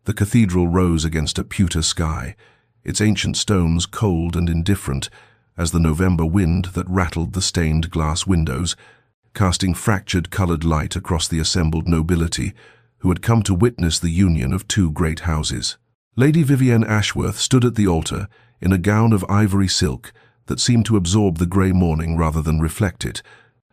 The cathedral rose against a pewter sky, its ancient stones cold and indifferent as the November wind that rattled the stained glass windows, casting fractured colored light across the assembled nobility who had come to witness the union of two great houses. Lady Vivienne Ashworth stood at the altar in a gown of ivory silk that seemed to absorb the grey morning rather than reflect it,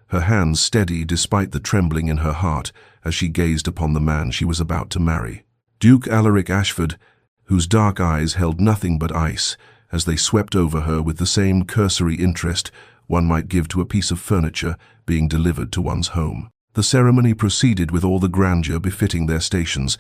her hands steady despite the trembling in her heart as she gazed upon the man she was about to marry. Duke Alaric Ashford, whose dark eyes held nothing but ice as they swept over her with the same cursory interest one might give to a piece of furniture being delivered to one's home. The ceremony proceeded with all the grandeur befitting their stations,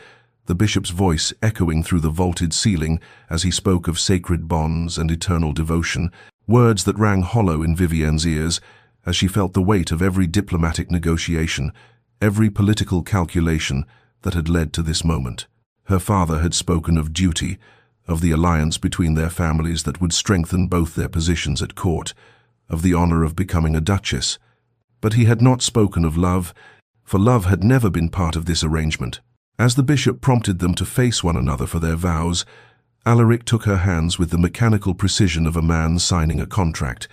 the bishop's voice echoing through the vaulted ceiling as he spoke of sacred bonds and eternal devotion, words that rang hollow in Vivienne's ears as she felt the weight of every diplomatic negotiation, every political calculation that had led to this moment. Her father had spoken of duty, of the alliance between their families that would strengthen both their positions at court, of the honor of becoming a duchess. But he had not spoken of love, for love had never been part of this arrangement. As the bishop prompted them to face one another for their vows, Alaric took her hands with the mechanical precision of a man signing a contract,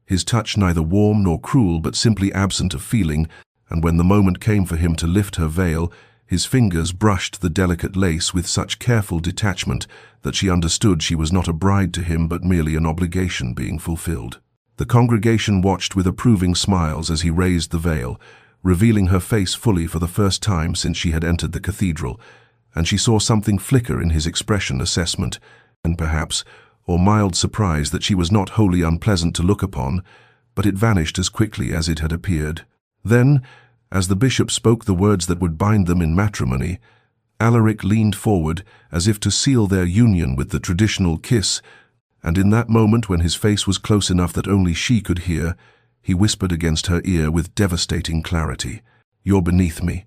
his touch neither warm nor cruel but simply absent of feeling, and when the moment came for him to lift her veil, his fingers brushed the delicate lace with such careful detachment that she understood she was not a bride to him but merely an obligation being fulfilled. The congregation watched with approving smiles as he raised the veil, revealing her face fully for the first time since she had entered the cathedral, and she saw something flicker in his expression, assessment, and perhaps, or mild surprise that she was not wholly unpleasant to look upon, but it vanished as quickly as it had appeared. Then, as the bishop spoke the words that would bind them in matrimony, Alaric leaned forward as if to seal their union with the traditional kiss, and in that moment when his face was close enough that only she could hear, he whispered against her ear with devastating clarity, "You're beneath me."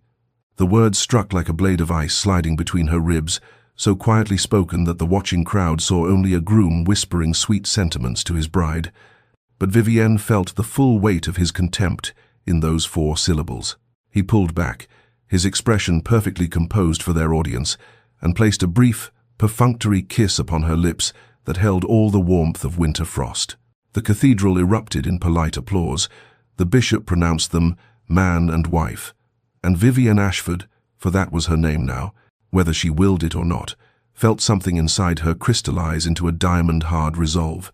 The words struck like a blade of ice sliding between her ribs, so quietly spoken that the watching crowd saw only a groom whispering sweet sentiments to his bride. But Vivienne felt the full weight of his contempt in those 4 syllables. He pulled back, his expression perfectly composed for their audience, and placed a brief, perfunctory kiss upon her lips that held all the warmth of winter frost. The cathedral erupted in polite applause. The bishop pronounced them man and wife, and Vivienne Ashford, for that was her name now, whether she willed it or not, felt something inside her crystallize into a diamond-hard resolve.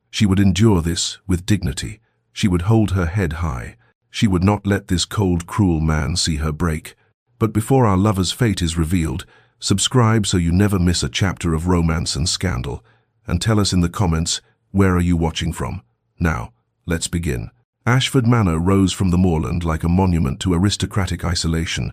She would endure this with dignity. She would hold her head high. She would not let this cold, cruel man see her break. But before our lover's fate is revealed, subscribe so you never miss a chapter of romance and scandal, and tell us in the comments, where are you watching from? Now, let's begin. Ashford Manor rose from the moorland like a monument to aristocratic isolation,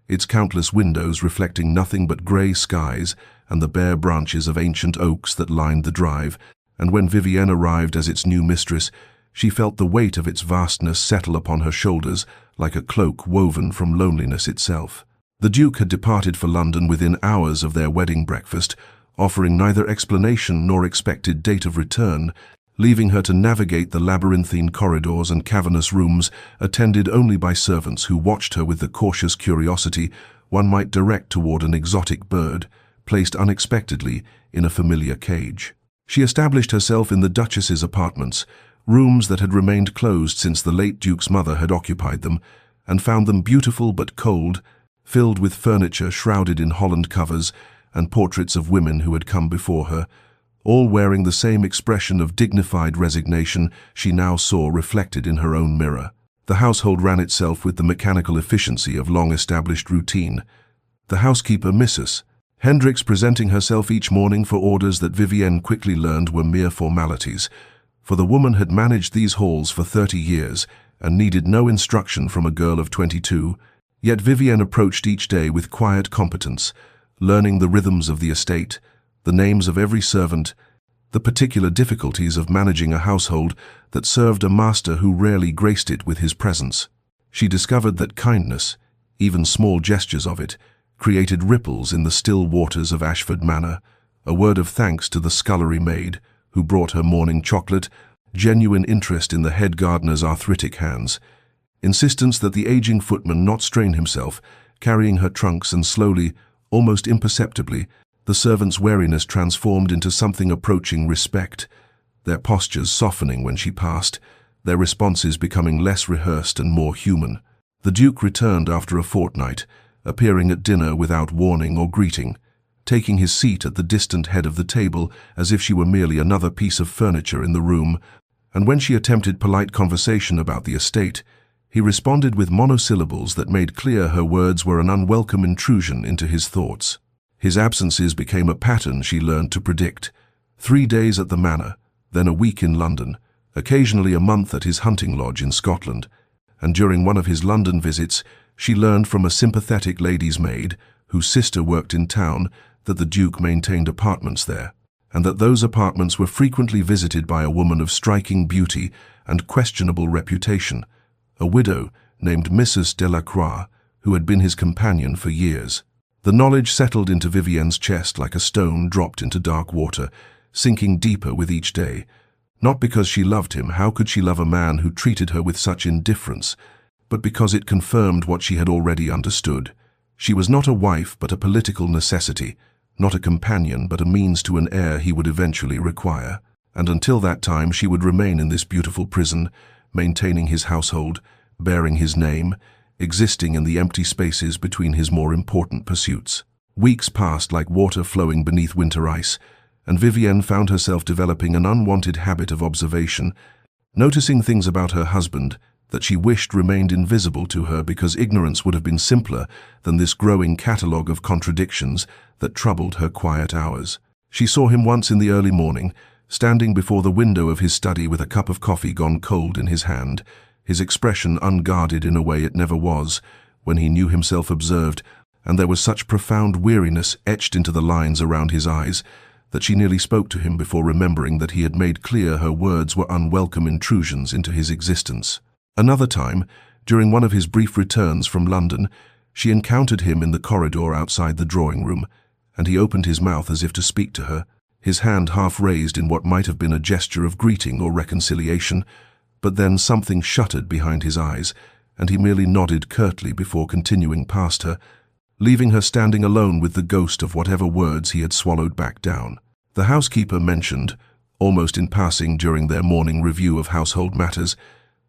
its countless windows reflecting nothing but grey skies and the bare branches of ancient oaks that lined the drive, and when Vivienne arrived as its new mistress, she felt the weight of its vastness settle upon her shoulders like a cloak woven from loneliness itself. The Duke had departed for London within hours of their wedding breakfast, offering neither explanation nor expected date of return, leaving her to navigate the labyrinthine corridors and cavernous rooms attended only by servants who watched her with the cautious curiosity one might direct toward an exotic bird, placed unexpectedly in a familiar cage. She established herself in the Duchess's apartments, rooms that had remained closed since the late Duke's mother had occupied them, and found them beautiful but cold, filled with furniture shrouded in holland covers and portraits of women who had come before her, all wearing the same expression of dignified resignation she now saw reflected in her own mirror. The household ran itself with the mechanical efficiency of long-established routine. The housekeeper, Mrs. Hendricks, presenting herself each morning for orders that Vivienne quickly learned were mere formalities, for the woman had managed these halls for 30 years and needed no instruction from a girl of 22, yet Vivienne approached each day with quiet competence, learning the rhythms of the estate, the names of every servant, the particular difficulties of managing a household that served a master who rarely graced it with his presence. She discovered that kindness, even small gestures of it, created ripples in the still waters of Ashford Manor, a word of thanks to the scullery maid who brought her morning chocolate, genuine interest in the head gardener's arthritic hands, insistence that the aging footman not strain himself, carrying her trunks and slowly, almost imperceptibly, The servants' wariness transformed into something approaching respect, their postures softening when she passed, their responses becoming less rehearsed and more human. The Duke returned after a fortnight, appearing at dinner without warning or greeting, taking his seat at the distant head of the table as if she were merely another piece of furniture in the room, and when she attempted polite conversation about the estate, he responded with monosyllables that made clear her words were an unwelcome intrusion into his thoughts. His absences became a pattern she learned to predict. 3 days at the manor, then a week in London, occasionally a month at his hunting lodge in Scotland, and during one of his London visits, she learned from a sympathetic lady's maid, whose sister worked in town, that the Duke maintained apartments there, and that those apartments were frequently visited by a woman of striking beauty and questionable reputation, a widow named Mrs. Delacroix, who had been his companion for years. The knowledge settled into Vivienne's chest like a stone dropped into dark water, sinking deeper with each day. Not because she loved him, how could she love a man who treated her with such indifference, but because it confirmed what she had already understood. She was not a wife but a political necessity, not a companion but a means to an heir he would eventually require. And until that time she would remain in this beautiful prison, maintaining his household, bearing his name, existing in the empty spaces between his more important pursuits. Weeks passed like water flowing beneath winter ice, and Vivienne found herself developing an unwanted habit of observation, noticing things about her husband that she wished remained invisible to her because ignorance would have been simpler than this growing catalogue of contradictions that troubled her quiet hours. She saw him once in the early morning, standing before the window of his study with a cup of coffee gone cold in his hand, his expression unguarded in a way it never was, when he knew himself observed, and there was such profound weariness etched into the lines around his eyes that she nearly spoke to him before remembering that he had made clear her words were unwelcome intrusions into his existence. Another time, during one of his brief returns from London, she encountered him in the corridor outside the drawing-room, and he opened his mouth as if to speak to her, his hand half raised in what might have been a gesture of greeting or reconciliation, but then something shuttered behind his eyes, and he merely nodded curtly before continuing past her, leaving her standing alone with the ghost of whatever words he had swallowed back down. The housekeeper mentioned, almost in passing during their morning review of household matters,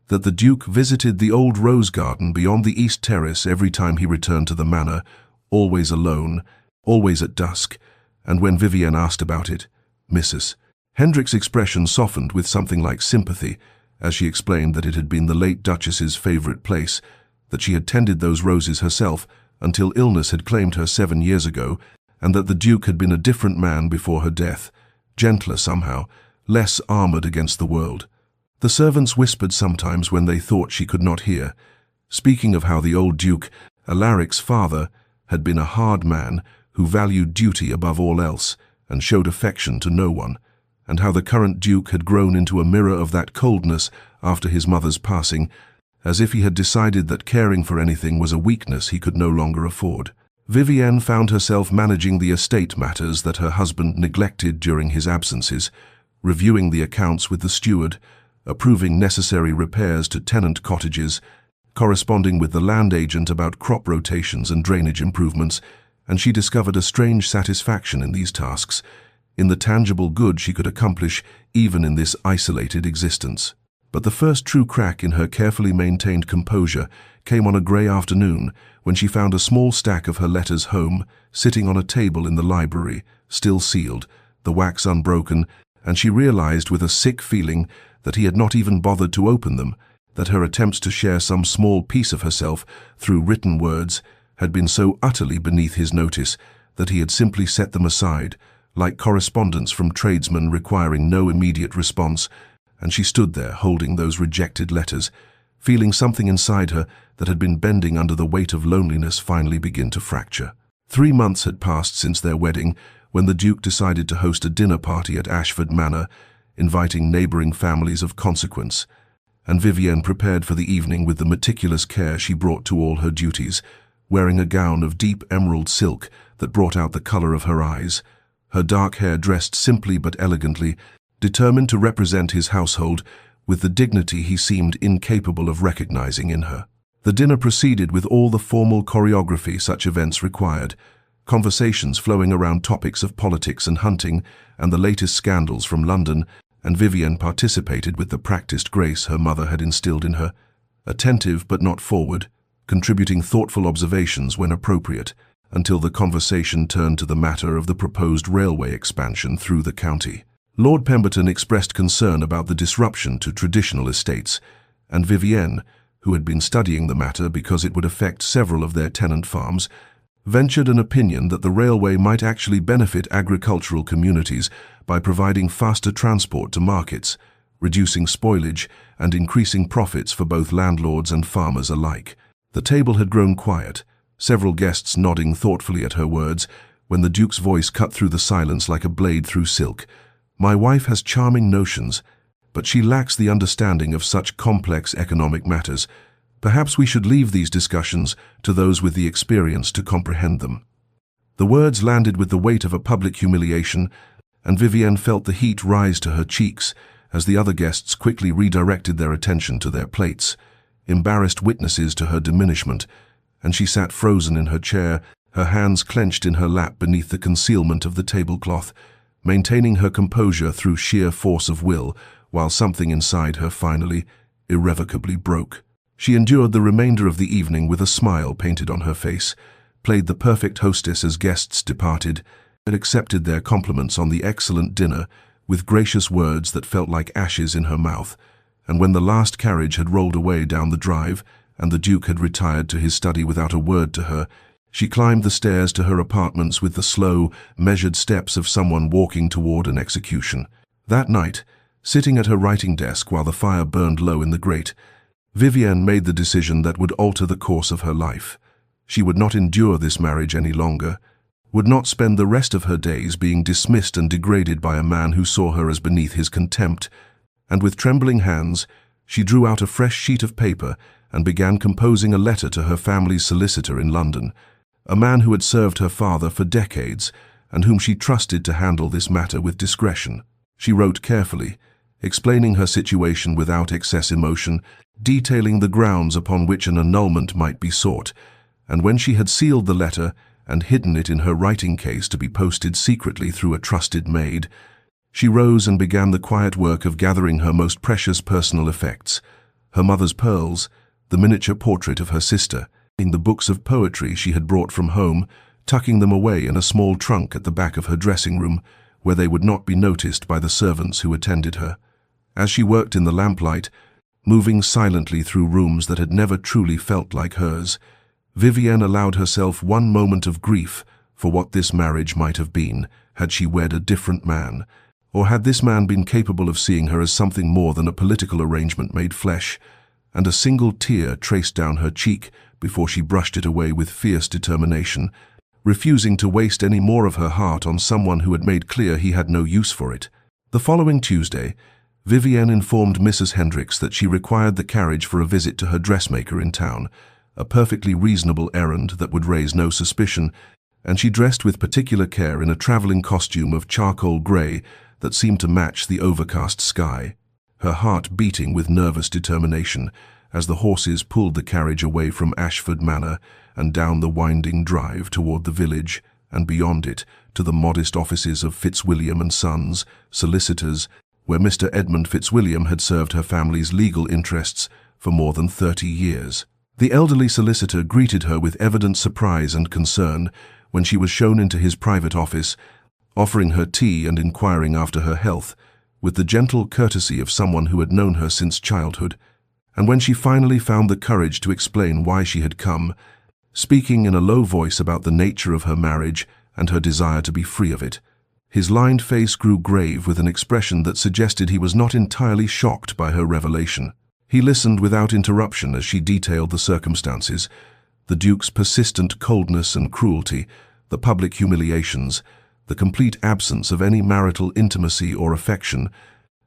that the Duke visited the old rose garden beyond the east terrace every time he returned to the manor, always alone, always at dusk, and when Vivienne asked about it, Mrs. Hendrick's expression softened with something like sympathy, as she explained that it had been the late Duchess's favourite place, that she had tended those roses herself until illness had claimed her 7 years ago, and that the Duke had been a different man before her death, gentler somehow, less armoured against the world. The servants whispered sometimes when they thought she could not hear, speaking of how the old Duke, Alaric's father, had been a hard man who valued duty above all else and showed affection to no one, and how the current Duke had grown into a mirror of that coldness after his mother's passing, as if he had decided that caring for anything was a weakness he could no longer afford. Vivienne found herself managing the estate matters that her husband neglected during his absences, reviewing the accounts with the steward, approving necessary repairs to tenant cottages, corresponding with the land agent about crop rotations and drainage improvements, and she discovered a strange satisfaction in these tasks, in the tangible good she could accomplish even in this isolated existence. But the first true crack in her carefully maintained composure came on a grey afternoon when she found a small stack of her letters home, sitting on a table in the library, still sealed, the wax unbroken, and she realized with a sick feeling that he had not even bothered to open them, that her attempts to share some small piece of herself through written words had been so utterly beneath his notice that he had simply set them aside, like correspondence from tradesmen requiring no immediate response, and she stood there holding those rejected letters, feeling something inside her that had been bending under the weight of loneliness finally begin to fracture. 3 months had passed since their wedding when the Duke decided to host a dinner party at Ashford Manor, inviting neighbouring families of consequence, and Vivienne prepared for the evening with the meticulous care she brought to all her duties, wearing a gown of deep emerald silk that brought out the colour of her eyes, her dark hair dressed simply but elegantly, determined to represent his household with the dignity he seemed incapable of recognizing in her. The dinner proceeded with all the formal choreography such events required, conversations flowing around topics of politics and hunting and the latest scandals from London, and Vivienne participated with the practiced grace her mother had instilled in her, attentive but not forward, contributing thoughtful observations when appropriate, until the conversation turned to the matter of the proposed railway expansion through the county. Lord Pemberton expressed concern about the disruption to traditional estates, and Vivienne, who had been studying the matter because it would affect several of their tenant farms, ventured an opinion that the railway might actually benefit agricultural communities by providing faster transport to markets, reducing spoilage and increasing profits for both landlords and farmers alike. The table had grown quiet, several guests nodding thoughtfully at her words, when the Duke's voice cut through the silence like a blade through silk. "My wife has charming notions, but she lacks the understanding of such complex economic matters. Perhaps we should leave these discussions to those with the experience to comprehend them." The words landed with the weight of a public humiliation, and Vivienne felt the heat rise to her cheeks as the other guests quickly redirected their attention to their plates, embarrassed witnesses to her diminishment, and she sat frozen in her chair, her hands clenched in her lap beneath the concealment of the tablecloth, maintaining her composure through sheer force of will, while something inside her finally, irrevocably broke. She endured the remainder of the evening with a smile painted on her face, played the perfect hostess as guests departed, and accepted their compliments on the excellent dinner with gracious words that felt like ashes in her mouth. And when the last carriage had rolled away down the drive, and the Duke had retired to his study without a word to her, she climbed the stairs to her apartments with the slow, measured steps of someone walking toward an execution. That night, sitting at her writing desk while the fire burned low in the grate, Vivienne made the decision that would alter the course of her life. She would not endure this marriage any longer, would not spend the rest of her days being dismissed and degraded by a man who saw her as beneath his contempt, and with trembling hands, she drew out a fresh sheet of paper and began composing a letter to her family's solicitor in London, a man who had served her father for decades and whom she trusted to handle this matter with discretion. She wrote carefully, explaining her situation without excess emotion, detailing the grounds upon which an annulment might be sought, and when she had sealed the letter and hidden it in her writing case to be posted secretly through a trusted maid, she rose and began the quiet work of gathering her most precious personal effects, her mother's pearls, the miniature portrait of her sister, the books of poetry she had brought from home, tucking them away in a small trunk at the back of her dressing room, where they would not be noticed by the servants who attended her. As she worked in the lamplight, moving silently through rooms that had never truly felt like hers, Vivienne allowed herself one moment of grief for what this marriage might have been had she wed a different man, or had this man been capable of seeing her as something more than a political arrangement made flesh, and a single tear traced down her cheek before she brushed it away with fierce determination, refusing to waste any more of her heart on someone who had made clear he had no use for it. The following Tuesday, Vivienne informed Mrs. Hendricks that she required the carriage for a visit to her dressmaker in town, a perfectly reasonable errand that would raise no suspicion, and she dressed with particular care in a traveling costume of charcoal grey that seemed to match the overcast sky, her heart beating with nervous determination as the horses pulled the carriage away from Ashford Manor and down the winding drive toward the village and beyond it to the modest offices of Fitzwilliam and Sons, solicitors, where Mr. Edmund Fitzwilliam had served her family's legal interests for more than 30 years. The elderly solicitor greeted her with evident surprise and concern when she was shown into his private office, offering her tea and inquiring after her health, with the gentle courtesy of someone who had known her since childhood. And when she finally found the courage to explain why she had come, speaking in a low voice about the nature of her marriage and her desire to be free of it, his lined face grew grave with an expression that suggested he was not entirely shocked by her revelation. He listened without interruption as she detailed the circumstances, the Duke's persistent coldness and cruelty, the public humiliations, the complete absence of any marital intimacy or affection,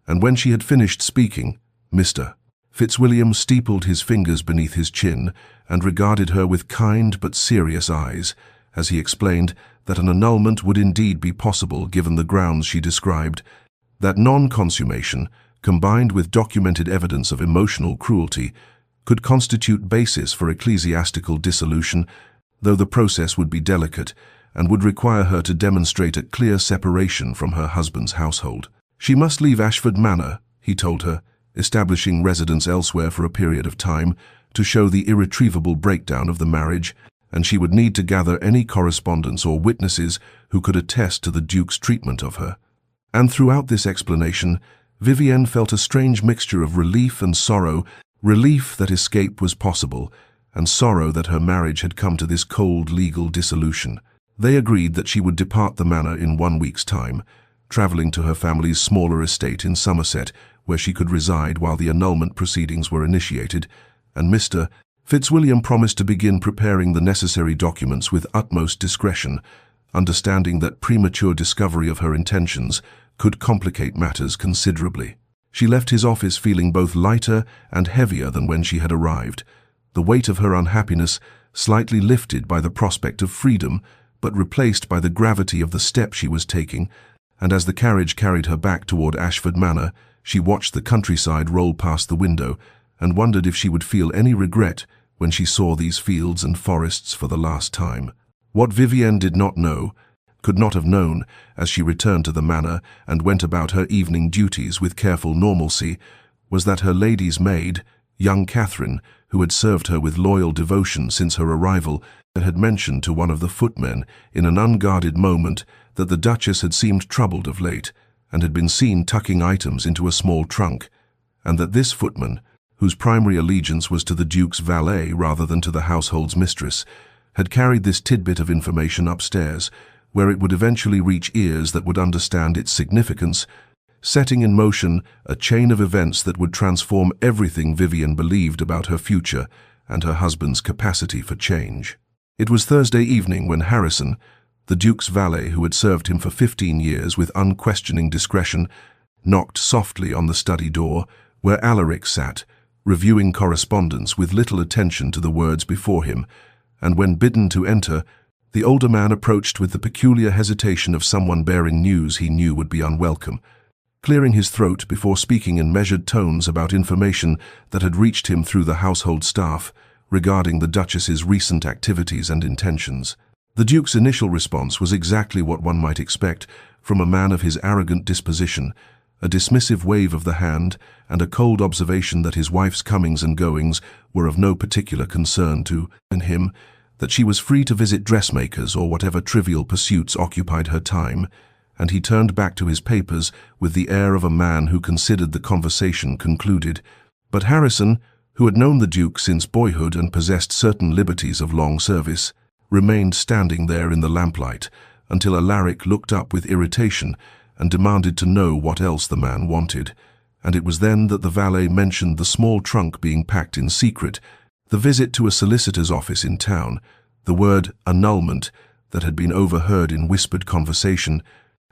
and when she had finished speaking, Mr. Fitzwilliam steepled his fingers beneath his chin and regarded her with kind but serious eyes, as he explained that an annulment would indeed be possible given the grounds she described, that non-consummation, combined with documented evidence of emotional cruelty, could constitute basis for ecclesiastical dissolution, though the process would be delicate, and would require her to demonstrate a clear separation from her husband's household. She must leave Ashford Manor, he told her, establishing residence elsewhere for a period of time to show the irretrievable breakdown of the marriage, and she would need to gather any correspondence or witnesses who could attest to the Duke's treatment of her. And throughout this explanation, Vivienne felt a strange mixture of relief and sorrow, relief that escape was possible, and sorrow that her marriage had come to this cold legal dissolution. They agreed that she would depart the manor in 1 week's time, travelling to her family's smaller estate in Somerset, where she could reside while the annulment proceedings were initiated, and Mr. Fitzwilliam promised to begin preparing the necessary documents with utmost discretion, understanding that premature discovery of her intentions could complicate matters considerably. She left his office feeling both lighter and heavier than when she had arrived, the weight of her unhappiness slightly lifted by the prospect of freedom, but replaced by the gravity of the step she was taking, and as the carriage carried her back toward Ashford Manor, she watched the countryside roll past the window and wondered if she would feel any regret when she saw these fields and forests for the last time. What Vivienne did not know, could not have known, as she returned to the manor and went about her evening duties with careful normalcy, was that her lady's maid, young Catherine, who had served her with loyal devotion since her arrival, had mentioned to one of the footmen in an unguarded moment that the Duchess had seemed troubled of late and had been seen tucking items into a small trunk, and that this footman, whose primary allegiance was to the Duke's valet rather than to the household's mistress, had carried this tidbit of information upstairs, where it would eventually reach ears that would understand its significance, setting in motion a chain of events that would transform everything Vivienne believed about her future and her husband's capacity for change. It was Thursday evening when Harrison, the Duke's valet who had served him for 15 years with unquestioning discretion, knocked softly on the study door where Alaric sat, reviewing correspondence with little attention to the words before him, and when bidden to enter, the older man approached with the peculiar hesitation of someone bearing news he knew would be unwelcome, clearing his throat before speaking in measured tones about information that had reached him through the household staff regarding the Duchess's recent activities and intentions. The Duke's initial response was exactly what one might expect from a man of his arrogant disposition, a dismissive wave of the hand and a cold observation that his wife's comings and goings were of no particular concern to him, that she was free to visit dressmakers or whatever trivial pursuits occupied her time, and he turned back to his papers with the air of a man who considered the conversation concluded. But Harrison, who had known the Duke since boyhood and possessed certain liberties of long service, remained standing there in the lamplight until Alaric looked up with irritation and demanded to know what else the man wanted, and it was then that the valet mentioned the small trunk being packed in secret, the visit to a solicitor's office in town, the word annulment that had been overheard in whispered conversation,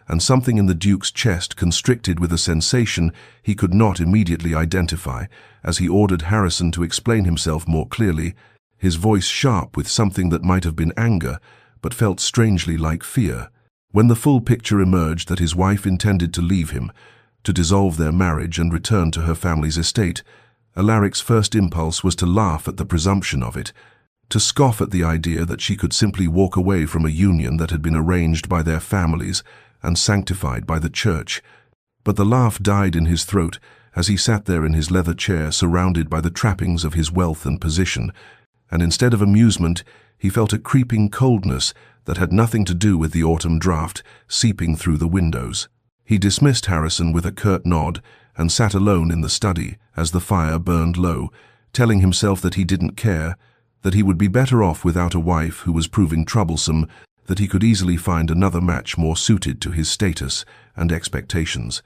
and something in the Duke's chest constricted with a sensation he could not immediately identify as he ordered Harrison to explain himself more clearly, his voice sharp with something that might have been anger but felt strangely like fear. When the full picture emerged that his wife intended to leave him, to dissolve their marriage and return to her family's estate, Alaric's first impulse was to laugh at the presumption of it, to scoff at the idea that she could simply walk away from a union that had been arranged by their families and sanctified by the church. But the laugh died in his throat as he sat there in his leather chair surrounded by the trappings of his wealth and position, and instead of amusement, he felt a creeping coldness that had nothing to do with the autumn draught seeping through the windows. He dismissed Harrison with a curt nod and sat alone in the study as the fire burned low, telling himself that he didn't care, that he would be better off without a wife who was proving troublesome, that he could easily find another match more suited to his status and expectations.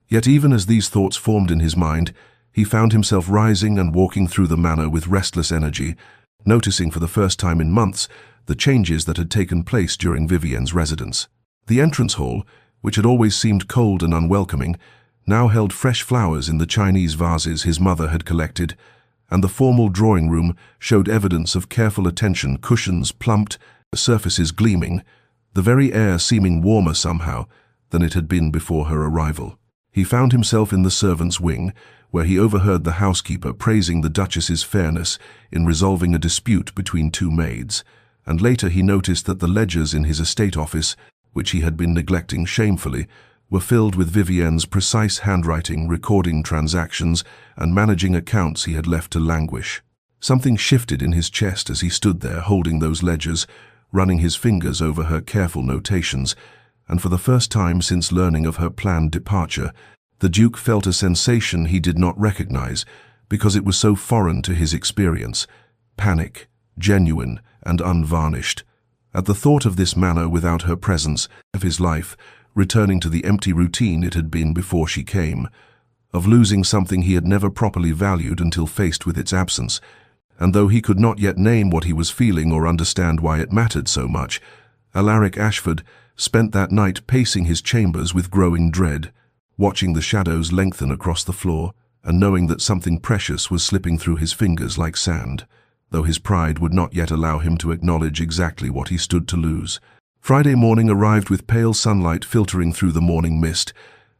Yet even as these thoughts formed in his mind, he found himself rising and walking through the manor with restless energy, noticing for the first time in months the changes that had taken place during Vivienne's residence. The entrance hall, which had always seemed cold and unwelcoming, now held fresh flowers in the Chinese vases his mother had collected, and the formal drawing room showed evidence of careful attention, cushions plumped, surfaces gleaming, the very air seeming warmer somehow than it had been before her arrival. He found himself in the servants' wing, where he overheard the housekeeper praising the Duchess's fairness in resolving a dispute between two maids, and later he noticed that the ledgers in his estate office, which he had been neglecting shamefully, were filled with Vivienne's precise handwriting, recording transactions and managing accounts he had left to languish. Something shifted in his chest as he stood there holding those ledgers, running his fingers over her careful notations, and for the first time since learning of her planned departure, the Duke felt a sensation he did not recognize because it was so foreign to his experience: panic, genuine and unvarnished. At the thought of this manor without her presence, of his life returning to the empty routine it had been before she came, of losing something he had never properly valued until faced with its absence, and though he could not yet name what he was feeling or understand why it mattered so much, Alaric Ashford spent that night pacing his chambers with growing dread, watching the shadows lengthen across the floor and knowing that something precious was slipping through his fingers like sand, though his pride would not yet allow him to acknowledge exactly what he stood to lose. Friday morning arrived with pale sunlight filtering through the morning mist,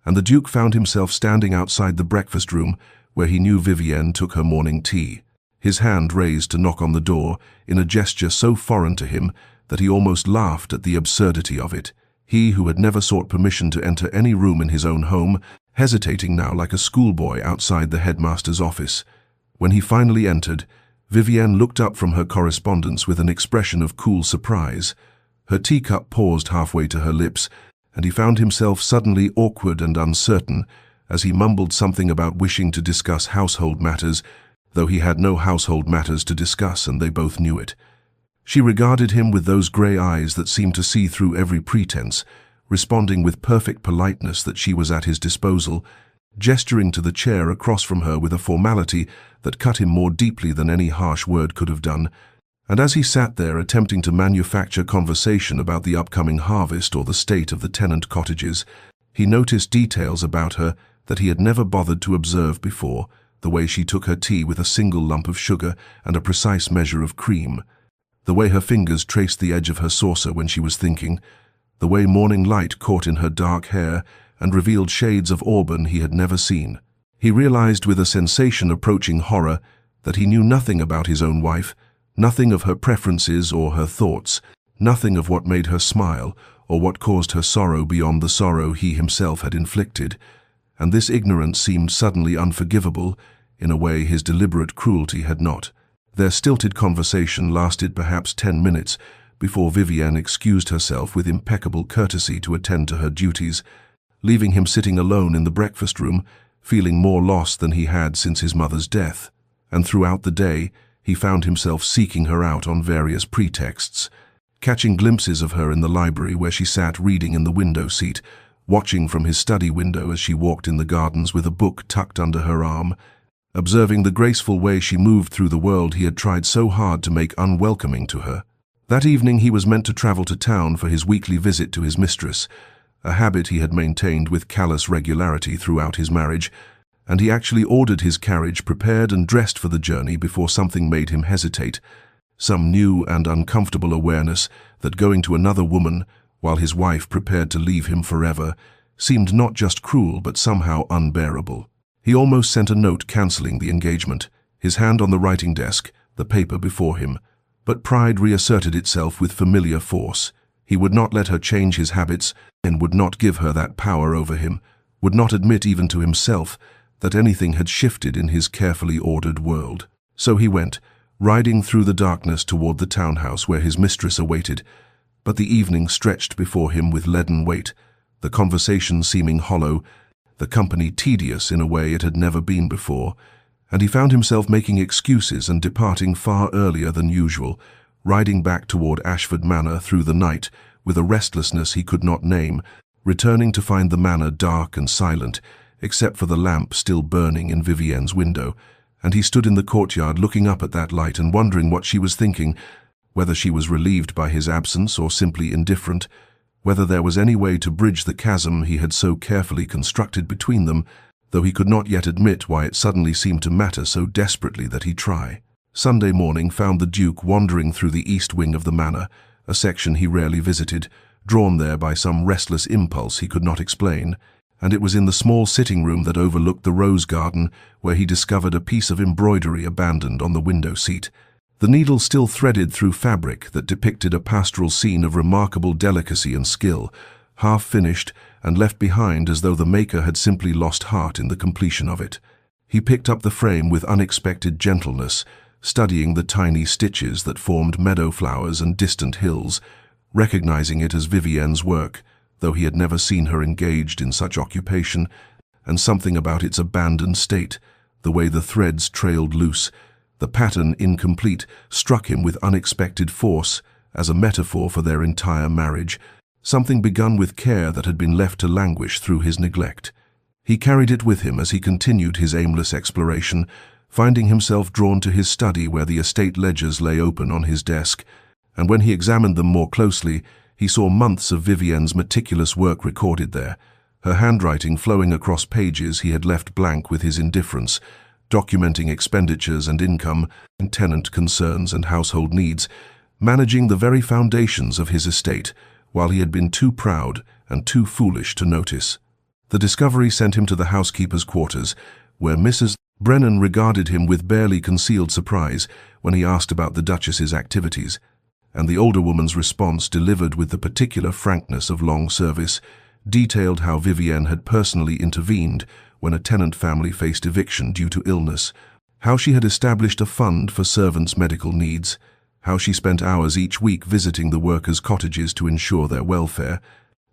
and the Duke found himself standing outside the breakfast room where he knew Vivienne took her morning tea, his hand raised to knock on the door in a gesture so foreign to him that he almost laughed at the absurdity of it. He who had never sought permission to enter any room in his own home, hesitating now like a schoolboy outside the headmaster's office. When he finally entered, Vivienne looked up from her correspondence with an expression of cool surprise. Her teacup paused halfway to her lips, and he found himself suddenly awkward and uncertain as he mumbled something about wishing to discuss household matters, though he had no household matters to discuss and they both knew it. She regarded him with those grey eyes that seemed to see through every pretense, responding with perfect politeness that she was at his disposal, gesturing to the chair across from her with a formality that cut him more deeply than any harsh word could have done. And as he sat there attempting to manufacture conversation about the upcoming harvest or the state of the tenant cottages, he noticed details about her that he had never bothered to observe before, the way she took her tea with a single lump of sugar and a precise measure of cream, the way her fingers traced the edge of her saucer when she was thinking, the way morning light caught in her dark hair and revealed shades of auburn he had never seen. He realized with a sensation approaching horror that he knew nothing about his own wife, nothing of her preferences or her thoughts, nothing of what made her smile or what caused her sorrow beyond the sorrow he himself had inflicted, and this ignorance seemed suddenly unforgivable in a way his deliberate cruelty had not. Their stilted conversation lasted perhaps 10 minutes before Vivienne excused herself with impeccable courtesy to attend to her duties, leaving him sitting alone in the breakfast room, feeling more lost than he had since his mother's death. And throughout the day, he found himself seeking her out on various pretexts, catching glimpses of her in the library where she sat reading in the window seat, watching from his study window as she walked in the gardens with a book tucked under her arm, observing the graceful way she moved through the world he had tried so hard to make unwelcoming to her. That evening he was meant to travel to town for his weekly visit to his mistress, a habit he had maintained with callous regularity throughout his marriage, and he actually ordered his carriage prepared and dressed for the journey before something made him hesitate, some new and uncomfortable awareness that going to another woman, while his wife prepared to leave him forever, seemed not just cruel but somehow unbearable. He almost sent a note cancelling the engagement, his hand on the writing desk, the paper before him, but pride reasserted itself with familiar force. He would not let her change his habits and would not give her that power over him, would not admit even to himself that anything had shifted in his carefully ordered world. So he went, riding through the darkness toward the townhouse where his mistress awaited, but the evening stretched before him with leaden weight, the conversation seeming hollow, the company tedious in a way it had never been before, and he found himself making excuses and departing far earlier than usual, riding back toward Ashford Manor through the night with a restlessness he could not name, returning to find the manor dark and silent, except for the lamp still burning in Vivienne's window, and he stood in the courtyard looking up at that light and wondering what she was thinking, whether she was relieved by his absence or simply indifferent, whether there was any way to bridge the chasm he had so carefully constructed between them, though he could not yet admit why it suddenly seemed to matter so desperately that he try. Sunday morning found the Duke wandering through the east wing of the manor, a section he rarely visited, drawn there by some restless impulse he could not explain, and it was in the small sitting room that overlooked the rose garden where he discovered a piece of embroidery abandoned on the window seat. the needle still threaded through fabric that depicted a pastoral scene of remarkable delicacy and skill, half finished and left behind as though the maker had simply lost heart in the completion of it. He picked up the frame with unexpected gentleness, studying the tiny stitches that formed meadow flowers and distant hills, recognizing it as Vivienne's work, though he had never seen her engaged in such occupation, and something about its abandoned state, the way the threads trailed loose, the pattern incomplete, struck him with unexpected force as a metaphor for their entire marriage, something begun with care that had been left to languish through his neglect. He carried it with him as he continued his aimless exploration, finding himself drawn to his study where the estate ledgers lay open on his desk, and when he examined them more closely, he saw months of Vivienne's meticulous work recorded there, her handwriting flowing across pages he had left blank with his indifference, documenting expenditures and income, tenant concerns and household needs, managing the very foundations of his estate, while he had been too proud and too foolish to notice. The discovery sent him to the housekeeper's quarters, where Mrs. Brennan regarded him with barely concealed surprise when he asked about the Duchess's activities, and the older woman's response, delivered with the particular frankness of long service, detailed how Vivienne had personally intervened when a tenant family faced eviction due to illness, how she had established a fund for servants' medical needs, how she spent hours each week visiting the workers' cottages to ensure their welfare,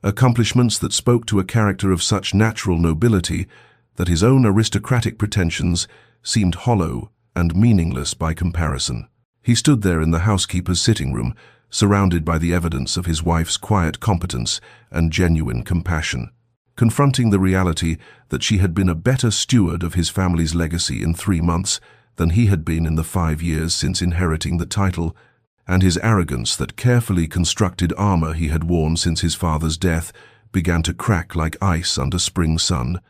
accomplishments that spoke to a character of such natural nobility that his own aristocratic pretensions seemed hollow and meaningless by comparison. He stood there in the housekeeper's sitting room, surrounded by the evidence of his wife's quiet competence and genuine compassion, confronting the reality that she had been a better steward of his family's legacy in 3 months than he had been in the 5 years since inheriting the title, and his arrogance that carefully constructed armor he had worn since his father's death began to crack like ice under spring sun,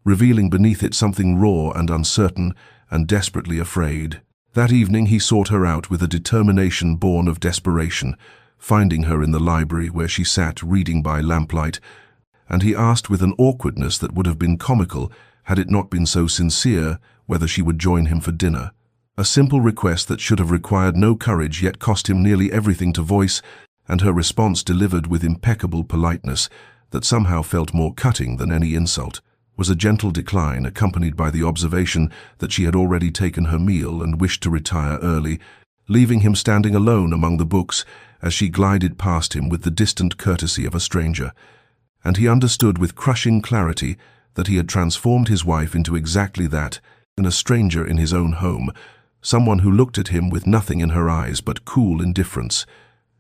revealing beneath it something raw and uncertain and desperately afraid. That evening he sought her out with a determination born of desperation, finding her in the library where she sat reading by lamplight, and he asked with an awkwardness that would have been comical had it not been so sincere whether she would join him for dinner. A simple request that should have required no courage yet cost him nearly everything to voice, and her response, delivered with impeccable politeness that somehow felt more cutting than any insult, was a gentle decline accompanied by the observation that she had already taken her meal and wished to retire early, leaving him standing alone among the books as she glided past him with the distant courtesy of a stranger. And he understood with crushing clarity that he had transformed his wife into exactly that, a stranger in his own home, someone who looked at him with nothing in her eyes but cool indifference,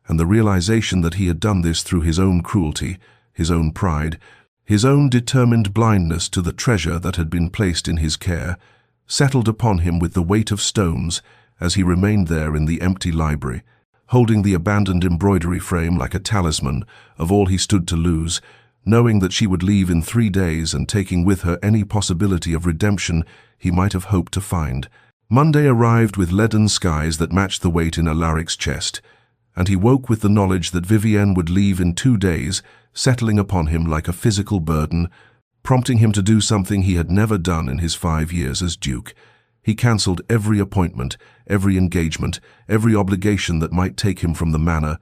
and the realization that he had done this through his own cruelty, his own pride, his own determined blindness to the treasure that had been placed in his care, settled upon him with the weight of stones as he remained there in the empty library, holding the abandoned embroidery frame like a talisman of all he stood to lose, knowing that she would leave in 3 days and taking with her any possibility of redemption he might have hoped to find. Monday arrived with leaden skies that matched the weight in Alaric's chest, and he woke with the knowledge that Vivienne would leave in 2 days, settling upon him like a physical burden, prompting him to do something he had never done in his 5 years as Duke. He cancelled every appointment, every engagement, every obligation that might take him from the manor,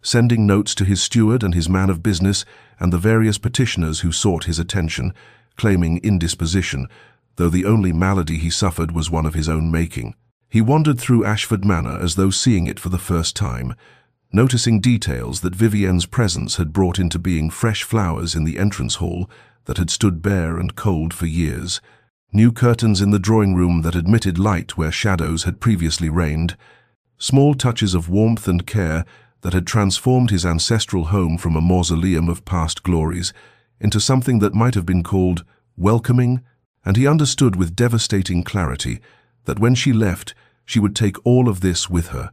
sending notes to his steward and his man of business and the various petitioners who sought his attention, claiming indisposition, though the only malady he suffered was one of his own making. He wandered through Ashford Manor as though seeing it for the first time, noticing details that Vivienne's presence had brought into being: fresh flowers in the entrance hall that had stood bare and cold for years, new curtains in the drawing room that admitted light where shadows had previously reigned, small touches of warmth and care that had transformed his ancestral home from a mausoleum of past glories into something that might have been called welcoming, and he understood with devastating clarity that when she left, she would take all of this with her,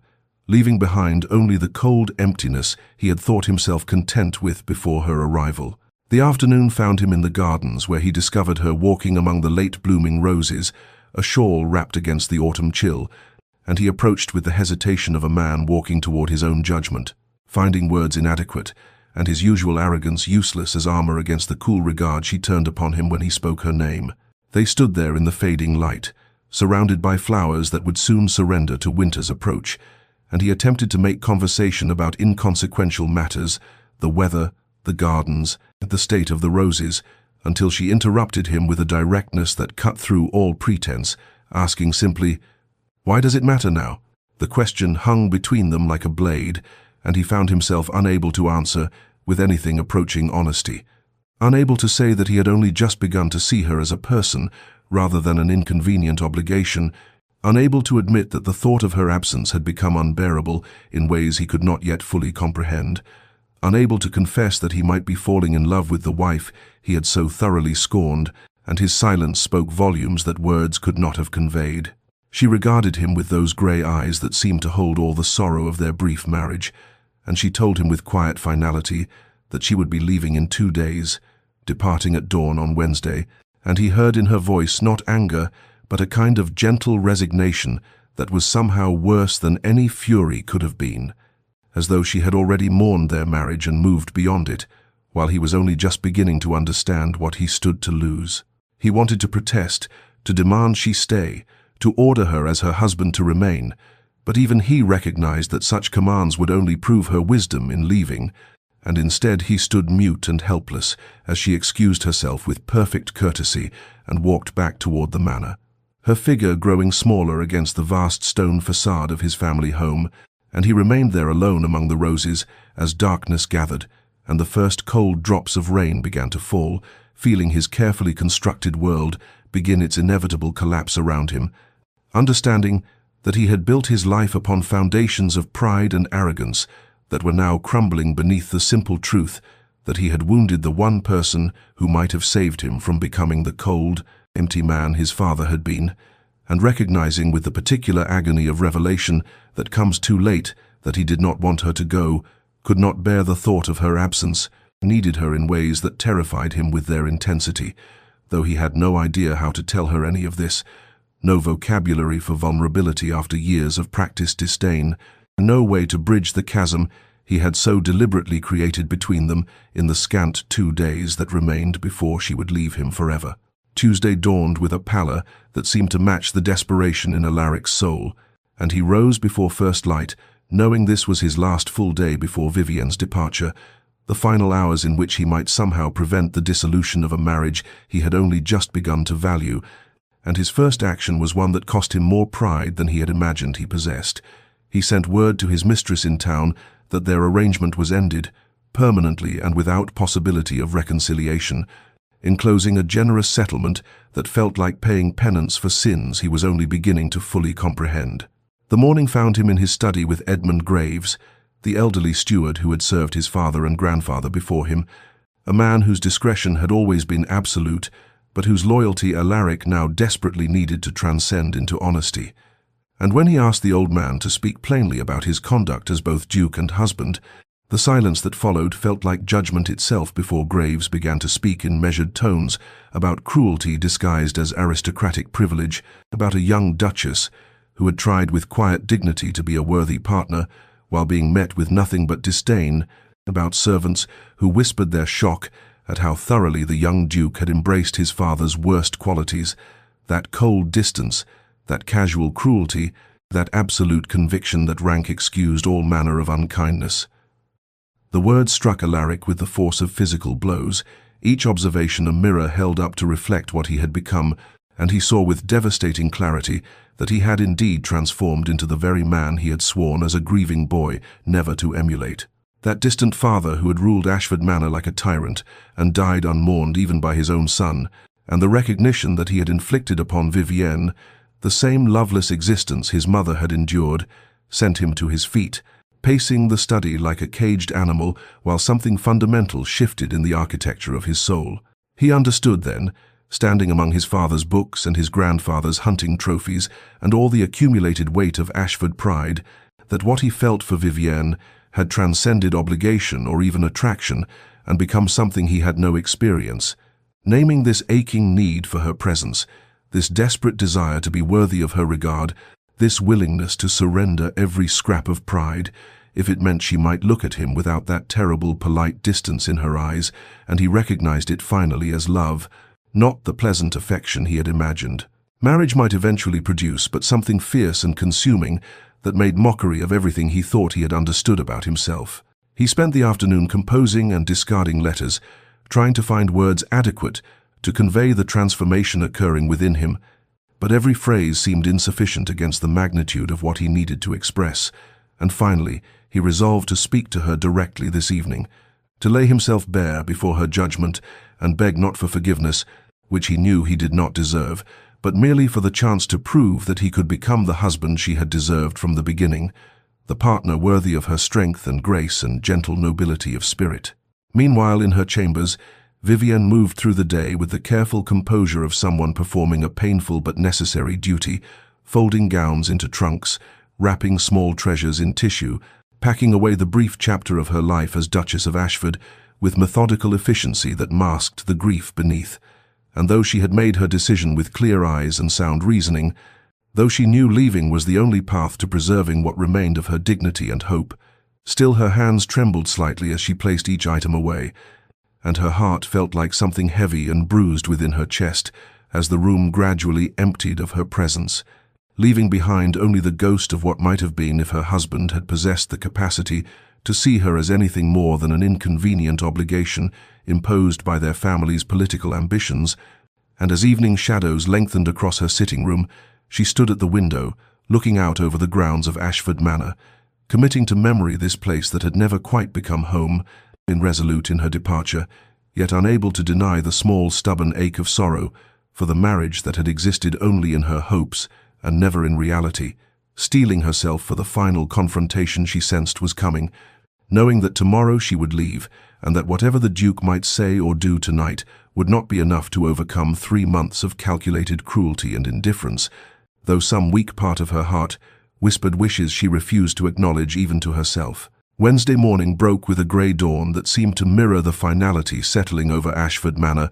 leaving behind only the cold emptiness he had thought himself content with before her arrival. The afternoon found him in the gardens, where he discovered her walking among the late-blooming roses, a shawl wrapped against the autumn chill, and he approached with the hesitation of a man walking toward his own judgment, finding words inadequate, and his usual arrogance useless as armor against the cool regard she turned upon him when he spoke her name. They stood there in the fading light, surrounded by flowers that would soon surrender to winter's approach, and he attempted to make conversation about inconsequential matters, the weather, the gardens, the state of the roses, until she interrupted him with a directness that cut through all pretense, asking simply, "Why does it matter now?" The question hung between them like a blade, and he found himself unable to answer with anything approaching honesty, unable to say that he had only just begun to see her as a person rather than an inconvenient obligation, unable to admit that the thought of her absence had become unbearable in ways he could not yet fully comprehend, unable to confess that he might be falling in love with the wife he had so thoroughly scorned, and his silence spoke volumes that words could not have conveyed. She regarded him with those grey eyes that seemed to hold all the sorrow of their brief marriage, and she told him with quiet finality that she would be leaving in 2 days, departing at dawn on Wednesday, and he heard in her voice not anger, but a kind of gentle resignation that was somehow worse than any fury could have been, as though she had already mourned their marriage and moved beyond it, while he was only just beginning to understand what he stood to lose. He wanted to protest, to demand she stay, to order her as her husband to remain, but even he recognized that such commands would only prove her wisdom in leaving, and instead he stood mute and helpless as she excused herself with perfect courtesy and walked back toward the manor, her figure growing smaller against the vast stone facade of his family home, and he remained there alone among the roses as darkness gathered and the first cold drops of rain began to fall, feeling his carefully constructed world begin its inevitable collapse around him, understanding that he had built his life upon foundations of pride and arrogance that were now crumbling beneath the simple truth that he had wounded the one person who might have saved him from becoming the cold, empty man his father had been, and recognizing with the particular agony of revelation that comes too late that he did not want her to go, could not bear the thought of her absence, needed her in ways that terrified him with their intensity, though he had no idea how to tell her any of this, no vocabulary for vulnerability after years of practiced disdain, no way to bridge the chasm he had so deliberately created between them in the scant 2 days that remained before she would leave him forever. Tuesday dawned with a pallor that seemed to match the desperation in Alaric's soul, and he rose before first light, knowing this was his last full day before Vivienne's departure, the final hours in which he might somehow prevent the dissolution of a marriage he had only just begun to value, and his first action was one that cost him more pride than he had imagined he possessed. He sent word to his mistress in town that their arrangement was ended, permanently and without possibility of reconciliation, enclosing a generous settlement that felt like paying penance for sins he was only beginning to fully comprehend. The morning found him in his study with Edmund Graves, the elderly steward who had served his father and grandfather before him, a man whose discretion had always been absolute, but whose loyalty Alaric now desperately needed to transcend into honesty. And when he asked the old man to speak plainly about his conduct as both duke and husband, the silence that followed felt like judgment itself before Graves began to speak in measured tones about cruelty disguised as aristocratic privilege, about a young duchess who had tried with quiet dignity to be a worthy partner while being met with nothing but disdain, about servants who whispered their shock at how thoroughly the young duke had embraced his father's worst qualities, that cold distance, that casual cruelty, that absolute conviction that rank excused all manner of unkindness. The words struck Alaric with the force of physical blows, each observation a mirror held up to reflect what he had become, and he saw with devastating clarity that he had indeed transformed into the very man he had sworn as a grieving boy never to emulate. That distant father who had ruled Ashford Manor like a tyrant and died unmourned even by his own son, and the recognition that he had inflicted upon Vivienne the same loveless existence his mother had endured, sent him to his feet, pacing the study like a caged animal while something fundamental shifted in the architecture of his soul. He understood then, standing among his father's books and his grandfather's hunting trophies and all the accumulated weight of Ashford pride, that what he felt for Vivienne had transcended obligation or even attraction and become something he had no experience. Naming this aching need for her presence, this desperate desire to be worthy of her regard, this willingness to surrender every scrap of pride, if it meant she might look at him without that terrible polite distance in her eyes, and he recognized it finally as love, not the pleasant affection he had imagined. Marriage might eventually produce but something fierce and consuming that made mockery of everything he thought he had understood about himself. He spent the afternoon composing and discarding letters, trying to find words adequate to convey the transformation occurring within him, but every phrase seemed insufficient against the magnitude of what he needed to express, and finally he resolved to speak to her directly this evening, to lay himself bare before her judgment and beg not for forgiveness, which he knew he did not deserve, but merely for the chance to prove that he could become the husband she had deserved from the beginning, the partner worthy of her strength and grace and gentle nobility of spirit. Meanwhile, in her chambers, Vivienne moved through the day with the careful composure of someone performing a painful but necessary duty, folding gowns into trunks, wrapping small treasures in tissue, packing away the brief chapter of her life as Duchess of Ashford with methodical efficiency that masked the grief beneath. And though she had made her decision with clear eyes and sound reasoning, though she knew leaving was the only path to preserving what remained of her dignity and hope, still her hands trembled slightly as she placed each item away, and her heart felt like something heavy and bruised within her chest as the room gradually emptied of her presence, leaving behind only the ghost of what might have been if her husband had possessed the capacity to see her as anything more than an inconvenient obligation imposed by their family's political ambitions. And as evening shadows lengthened across her sitting room, she stood at the window, looking out over the grounds of Ashford Manor, committing to memory this place that had never quite become home, irresolute in her departure, yet unable to deny the small stubborn ache of sorrow for the marriage that had existed only in her hopes and never in reality, steeling herself for the final confrontation she sensed was coming, knowing that tomorrow she would leave, and that whatever the Duke might say or do tonight would not be enough to overcome 3 months of calculated cruelty and indifference, though some weak part of her heart whispered wishes she refused to acknowledge even to herself. Wednesday morning broke with a grey dawn that seemed to mirror the finality settling over Ashford Manor,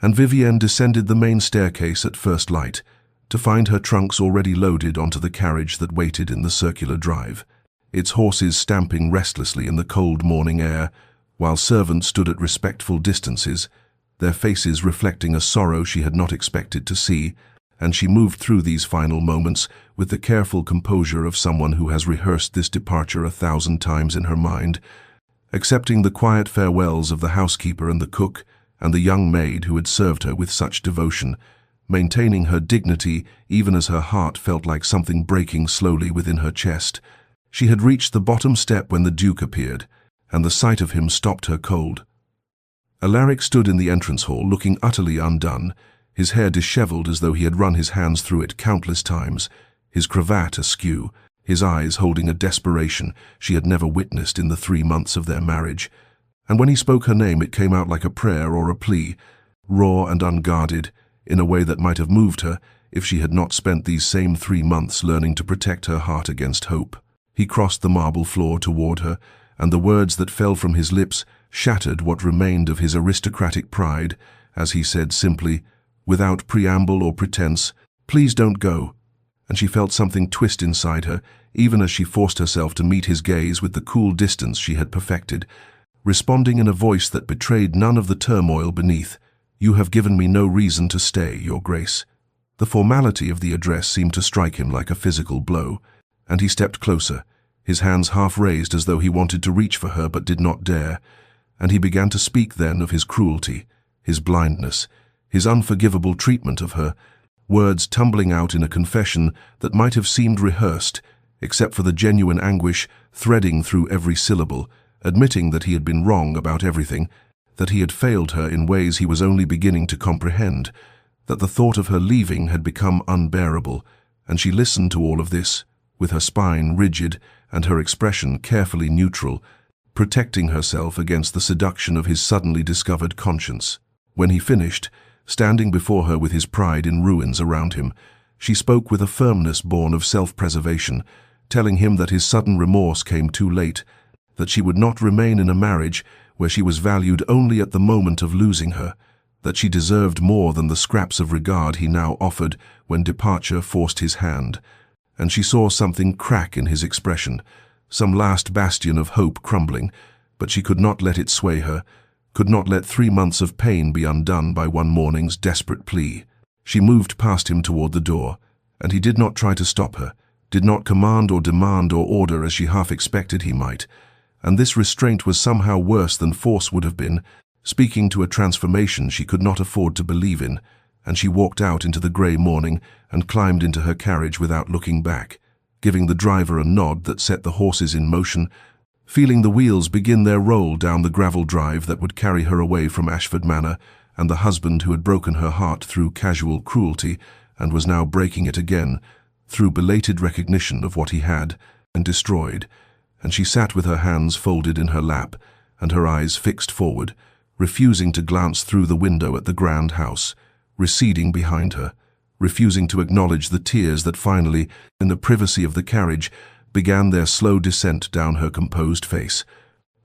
and Vivienne descended the main staircase at first light, to find her trunks already loaded onto the carriage that waited in the circular drive, its horses stamping restlessly in the cold morning air, while servants stood at respectful distances, their faces reflecting a sorrow she had not expected to see, and she moved through these final moments with the careful composure of someone who has rehearsed this departure 1,000 times in her mind, accepting the quiet farewells of the housekeeper and the cook and the young maid who had served her with such devotion, maintaining her dignity even as her heart felt like something breaking slowly within her chest. She had reached the bottom step when the Duke appeared, and the sight of him stopped her cold. Alaric stood in the entrance hall looking utterly undone, his hair dishevelled as though he had run his hands through it countless times, his cravat askew, his eyes holding a desperation she had never witnessed in the 3 months of their marriage. And when he spoke her name it came out like a prayer or a plea, raw and unguarded, in a way that might have moved her if she had not spent these same 3 months learning to protect her heart against hope. He crossed the marble floor toward her, and the words that fell from his lips shattered what remained of his aristocratic pride, as he said simply, without preamble or pretense, "Please don't go." And she felt something twist inside her, even as she forced herself to meet his gaze with the cool distance she had perfected, responding in a voice that betrayed none of the turmoil beneath, "You have given me no reason to stay, Your Grace." The formality of the address seemed to strike him like a physical blow, and he stepped closer, his hands half raised as though he wanted to reach for her but did not dare, and he began to speak then of his cruelty, his blindness, his unforgivable treatment of her, words tumbling out in a confession that might have seemed rehearsed, except for the genuine anguish threading through every syllable, admitting that he had been wrong about everything, that he had failed her in ways he was only beginning to comprehend, that the thought of her leaving had become unbearable, and she listened to all of this, with her spine rigid and her expression carefully neutral, protecting herself against the seduction of his suddenly discovered conscience. When he finished, standing before her with his pride in ruins around him, she spoke with a firmness born of self-preservation, telling him that his sudden remorse came too late, that she would not remain in a marriage where she was valued only at the moment of losing her, that she deserved more than the scraps of regard he now offered when departure forced his hand. And she saw something crack in his expression, some last bastion of hope crumbling, but she could not let it sway her, could not let 3 months of pain be undone by one morning's desperate plea. She moved past him toward the door, and he did not try to stop her, did not command or demand or order as she half expected he might. And this restraint was somehow worse than force would have been, speaking to a transformation she could not afford to believe in, and she walked out into the grey morning and climbed into her carriage without looking back, giving the driver a nod that set the horses in motion, feeling the wheels begin their roll down the gravel drive that would carry her away from Ashford Manor and the husband who had broken her heart through casual cruelty and was now breaking it again through belated recognition of what he had and destroyed. And she sat with her hands folded in her lap and her eyes fixed forward, refusing to glance through the window at the grand house, receding behind her, refusing to acknowledge the tears that finally, in the privacy of the carriage, began their slow descent down her composed face.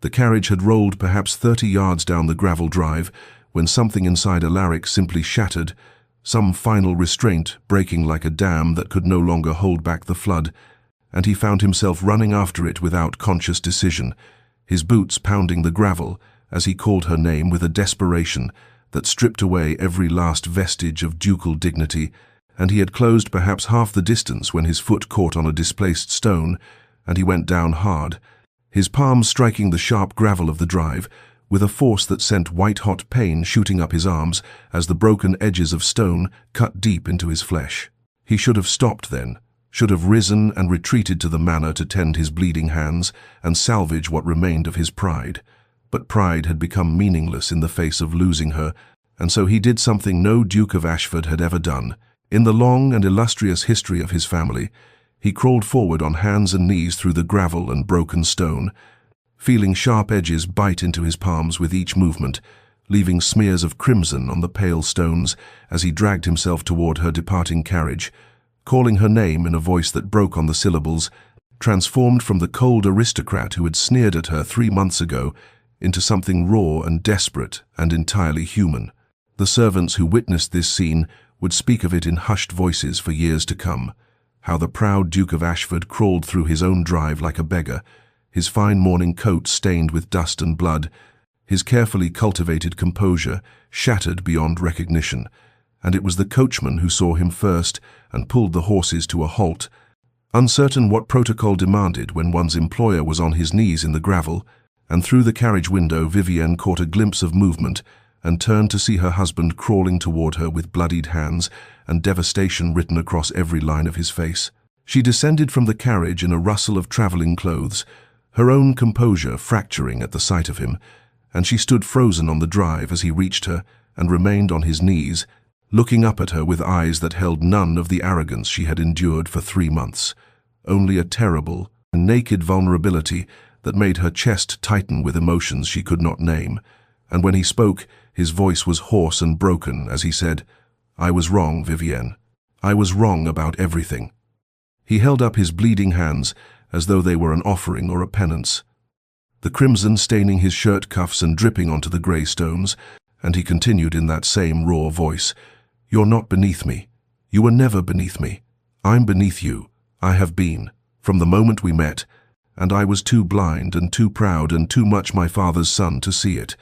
The carriage had rolled perhaps 30 yards down the gravel drive when something inside Alaric simply shattered, some final restraint breaking like a dam that could no longer hold back the flood, and he found himself running after it without conscious decision, his boots pounding the gravel as he called her name with a desperation that stripped away every last vestige of ducal dignity, and he had closed perhaps half the distance when his foot caught on a displaced stone, and he went down hard, his palms striking the sharp gravel of the drive, with a force that sent white-hot pain shooting up his arms as the broken edges of stone cut deep into his flesh. He should have stopped then, should have risen and retreated to the manor to tend his bleeding hands and salvage what remained of his pride. But pride had become meaningless in the face of losing her, and so he did something no Duke of Ashford had ever done. In the long and illustrious history of his family, he crawled forward on hands and knees through the gravel and broken stone, feeling sharp edges bite into his palms with each movement, leaving smears of crimson on the pale stones as he dragged himself toward her departing carriage, calling her name in a voice that broke on the syllables, transformed from the cold aristocrat who had sneered at her 3 months ago into something raw and desperate and entirely human. The servants who witnessed this scene would speak of it in hushed voices for years to come, how the proud Duke of Ashford crawled through his own drive like a beggar, his fine morning coat stained with dust and blood, his carefully cultivated composure shattered beyond recognition, and it was the coachman who saw him first and pulled the horses to a halt, uncertain what protocol demanded when one's employer was on his knees in the gravel, and through the carriage window Vivienne caught a glimpse of movement and turned to see her husband crawling toward her with bloodied hands and devastation written across every line of his face. She descended from the carriage in a rustle of traveling clothes, her own composure fracturing at the sight of him, and she stood frozen on the drive as he reached her and remained on his knees, looking up at her with eyes that held none of the arrogance she had endured for 3 months, only a terrible, naked vulnerability that made her chest tighten with emotions she could not name. And when he spoke, his voice was hoarse and broken as he said, "I was wrong, Vivienne. I was wrong about everything." He held up his bleeding hands as though they were an offering or a penance, the crimson staining his shirt cuffs and dripping onto the grey stones, and he continued in that same raw voice, "You're not beneath me. You were never beneath me. I'm beneath you. I have been, from the moment we met, and I was too blind and too proud and too much my father's son to see it,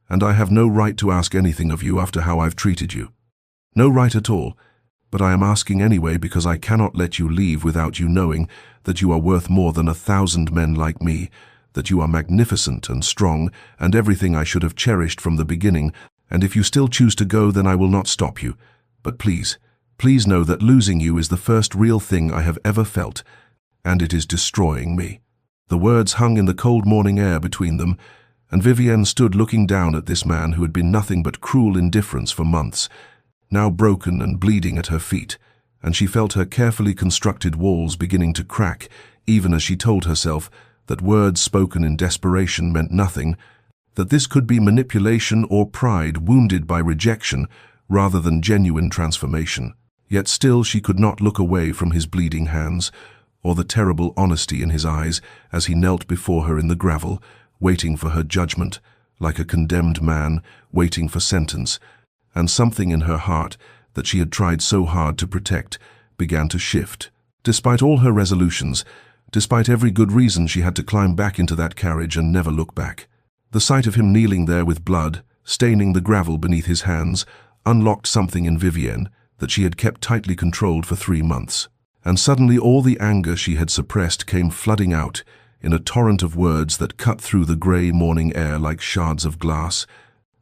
and I have no right to ask anything of you after how I've treated you. No right at all, but I am asking anyway because I cannot let you leave without you knowing that you are worth more than 1,000 men like me, that you are magnificent and strong and everything I should have cherished from the beginning, and if you still choose to go then I will not stop you. But please, please know that losing you is the first real thing I have ever felt, and it is destroying me." The words hung in the cold morning air between them, and Vivienne stood looking down at this man who had been nothing but cruel indifference for months, now broken and bleeding at her feet, and she felt her carefully constructed walls beginning to crack, even as she told herself that words spoken in desperation meant nothing, that this could be manipulation or pride wounded by rejection rather than genuine transformation. Yet still she could not look away from his bleeding hands, or the terrible honesty in his eyes as he knelt before her in the gravel, waiting for her judgment, like a condemned man waiting for sentence, and something in her heart that she had tried so hard to protect began to shift. Despite all her resolutions, despite every good reason she had to climb back into that carriage and never look back. The sight of him kneeling there with blood, staining the gravel beneath his hands, unlocked something in Vivienne that she had kept tightly controlled for 3 months. And suddenly all the anger she had suppressed came flooding out in a torrent of words that cut through the grey morning air like shards of glass,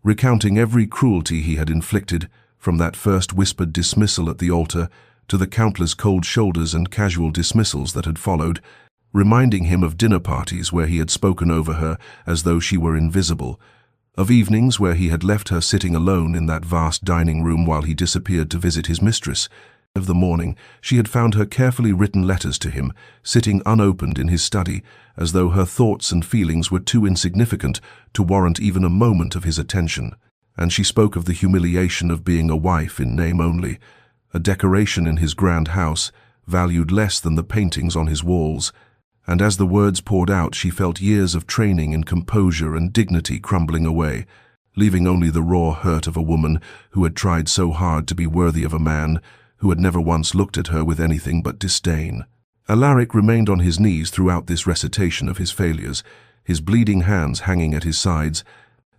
recounting every cruelty he had inflicted, from that first whispered dismissal at the altar to the countless cold shoulders and casual dismissals that had followed, reminding him of dinner parties where he had spoken over her as though she were invisible, of evenings where he had left her sitting alone in that vast dining room while he disappeared to visit his mistress. Of the morning, she had found her carefully written letters to him, sitting unopened in his study, as though her thoughts and feelings were too insignificant to warrant even a moment of his attention. And she spoke of the humiliation of being a wife in name only, a decoration in his grand house, valued less than the paintings on his walls. And as the words poured out, she felt years of training in composure and dignity crumbling away, leaving only the raw hurt of a woman who had tried so hard to be worthy of a man who had never once looked at her with anything but disdain. Alaric remained on his knees throughout this recitation of his failures, his bleeding hands hanging at his sides,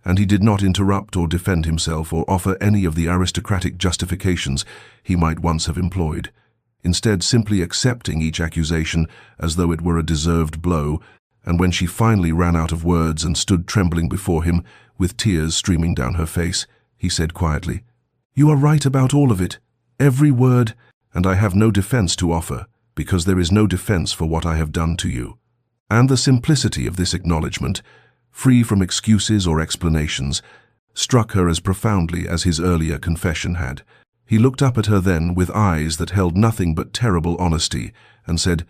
and he did not interrupt or defend himself or offer any of the aristocratic justifications he might once have employed, instead simply accepting each accusation as though it were a deserved blow. And when she finally ran out of words and stood trembling before him, with tears streaming down her face, he said quietly, "You are right about all of it. Every word, and I have no defense to offer, because there is no defense for what I have done to you." And the simplicity of this acknowledgement, free from excuses or explanations, struck her as profoundly as his earlier confession had. He looked up at her then with eyes that held nothing but terrible honesty, and said,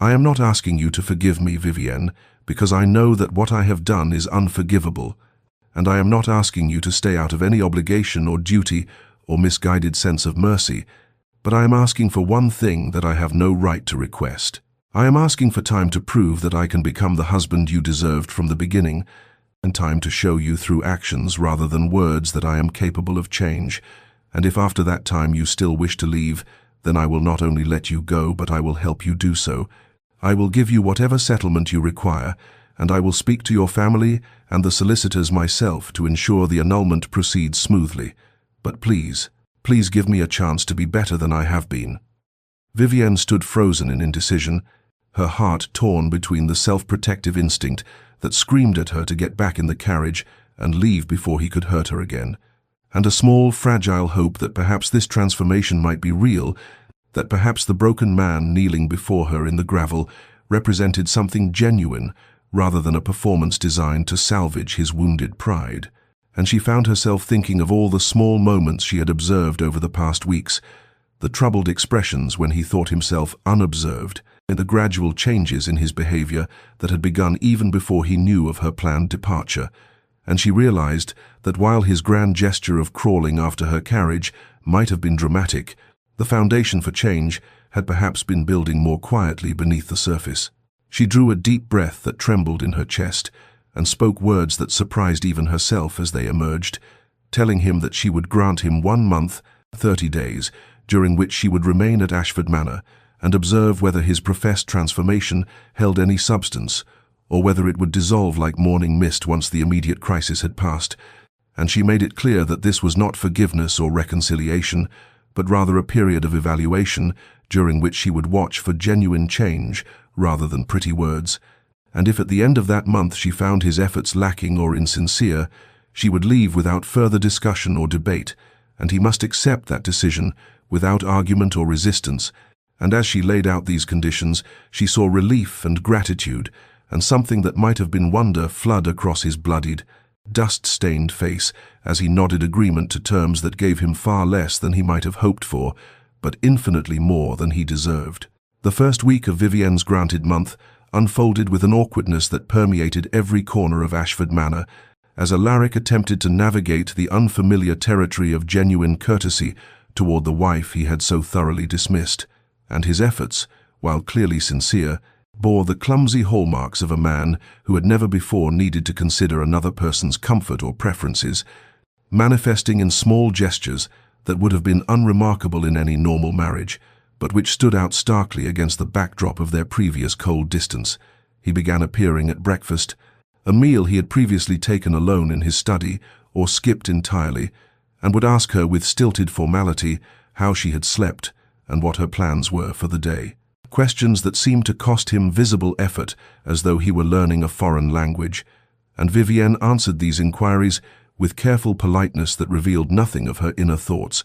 "I am not asking you to forgive me, Vivienne, because I know that what I have done is unforgivable, and I am not asking you to stay out of any obligation or duty or misguided sense of mercy, but I am asking for one thing that I have no right to request. I am asking for time to prove that I can become the husband you deserved from the beginning, and time to show you through actions rather than words that I am capable of change. And if after that time you still wish to leave, then I will not only let you go, but I will help you do so. I will give you whatever settlement you require, and I will speak to your family and the solicitors myself to ensure the annulment proceeds smoothly. But please, please give me a chance to be better than I have been." Vivienne stood frozen in indecision, her heart torn between the self-protective instinct that screamed at her to get back in the carriage and leave before he could hurt her again, and a small, fragile hope that perhaps this transformation might be real, that perhaps the broken man kneeling before her in the gravel represented something genuine rather than a performance designed to salvage his wounded pride. And she found herself thinking of all the small moments she had observed over the past weeks, the troubled expressions when he thought himself unobserved, and the gradual changes in his behavior that had begun even before he knew of her planned departure. And she realized that while his grand gesture of crawling after her carriage might have been dramatic, the foundation for change had perhaps been building more quietly beneath the surface. She drew a deep breath that trembled in her chest, and spoke words that surprised even herself as they emerged, telling him that she would grant him 1 month, 30 days, during which she would remain at Ashford Manor and observe whether his professed transformation held any substance, or whether it would dissolve like morning mist once the immediate crisis had passed. And she made it clear that this was not forgiveness or reconciliation, but rather a period of evaluation during which she would watch for genuine change rather than pretty words. And if at the end of that month she found his efforts lacking or insincere, she would leave without further discussion or debate, and he must accept that decision without argument or resistance. And as she laid out these conditions, she saw relief and gratitude, and something that might have been wonder flood across his bloodied, dust-stained face as he nodded agreement to terms that gave him far less than he might have hoped for, but infinitely more than he deserved. The first week of Vivienne's granted month unfolded with an awkwardness that permeated every corner of Ashford Manor, as Alaric attempted to navigate the unfamiliar territory of genuine courtesy toward the wife he had so thoroughly dismissed, and his efforts, while clearly sincere, bore the clumsy hallmarks of a man who had never before needed to consider another person's comfort or preferences, manifesting in small gestures that would have been unremarkable in any normal marriage, but which stood out starkly against the backdrop of their previous cold distance. He began appearing at breakfast, a meal he had previously taken alone in his study or skipped entirely, and would ask her with stilted formality how she had slept, and what her plans were for the day. Questions that seemed to cost him visible effort, as though he were learning a foreign language. And Vivienne answered these inquiries with careful politeness that revealed nothing of her inner thoughts,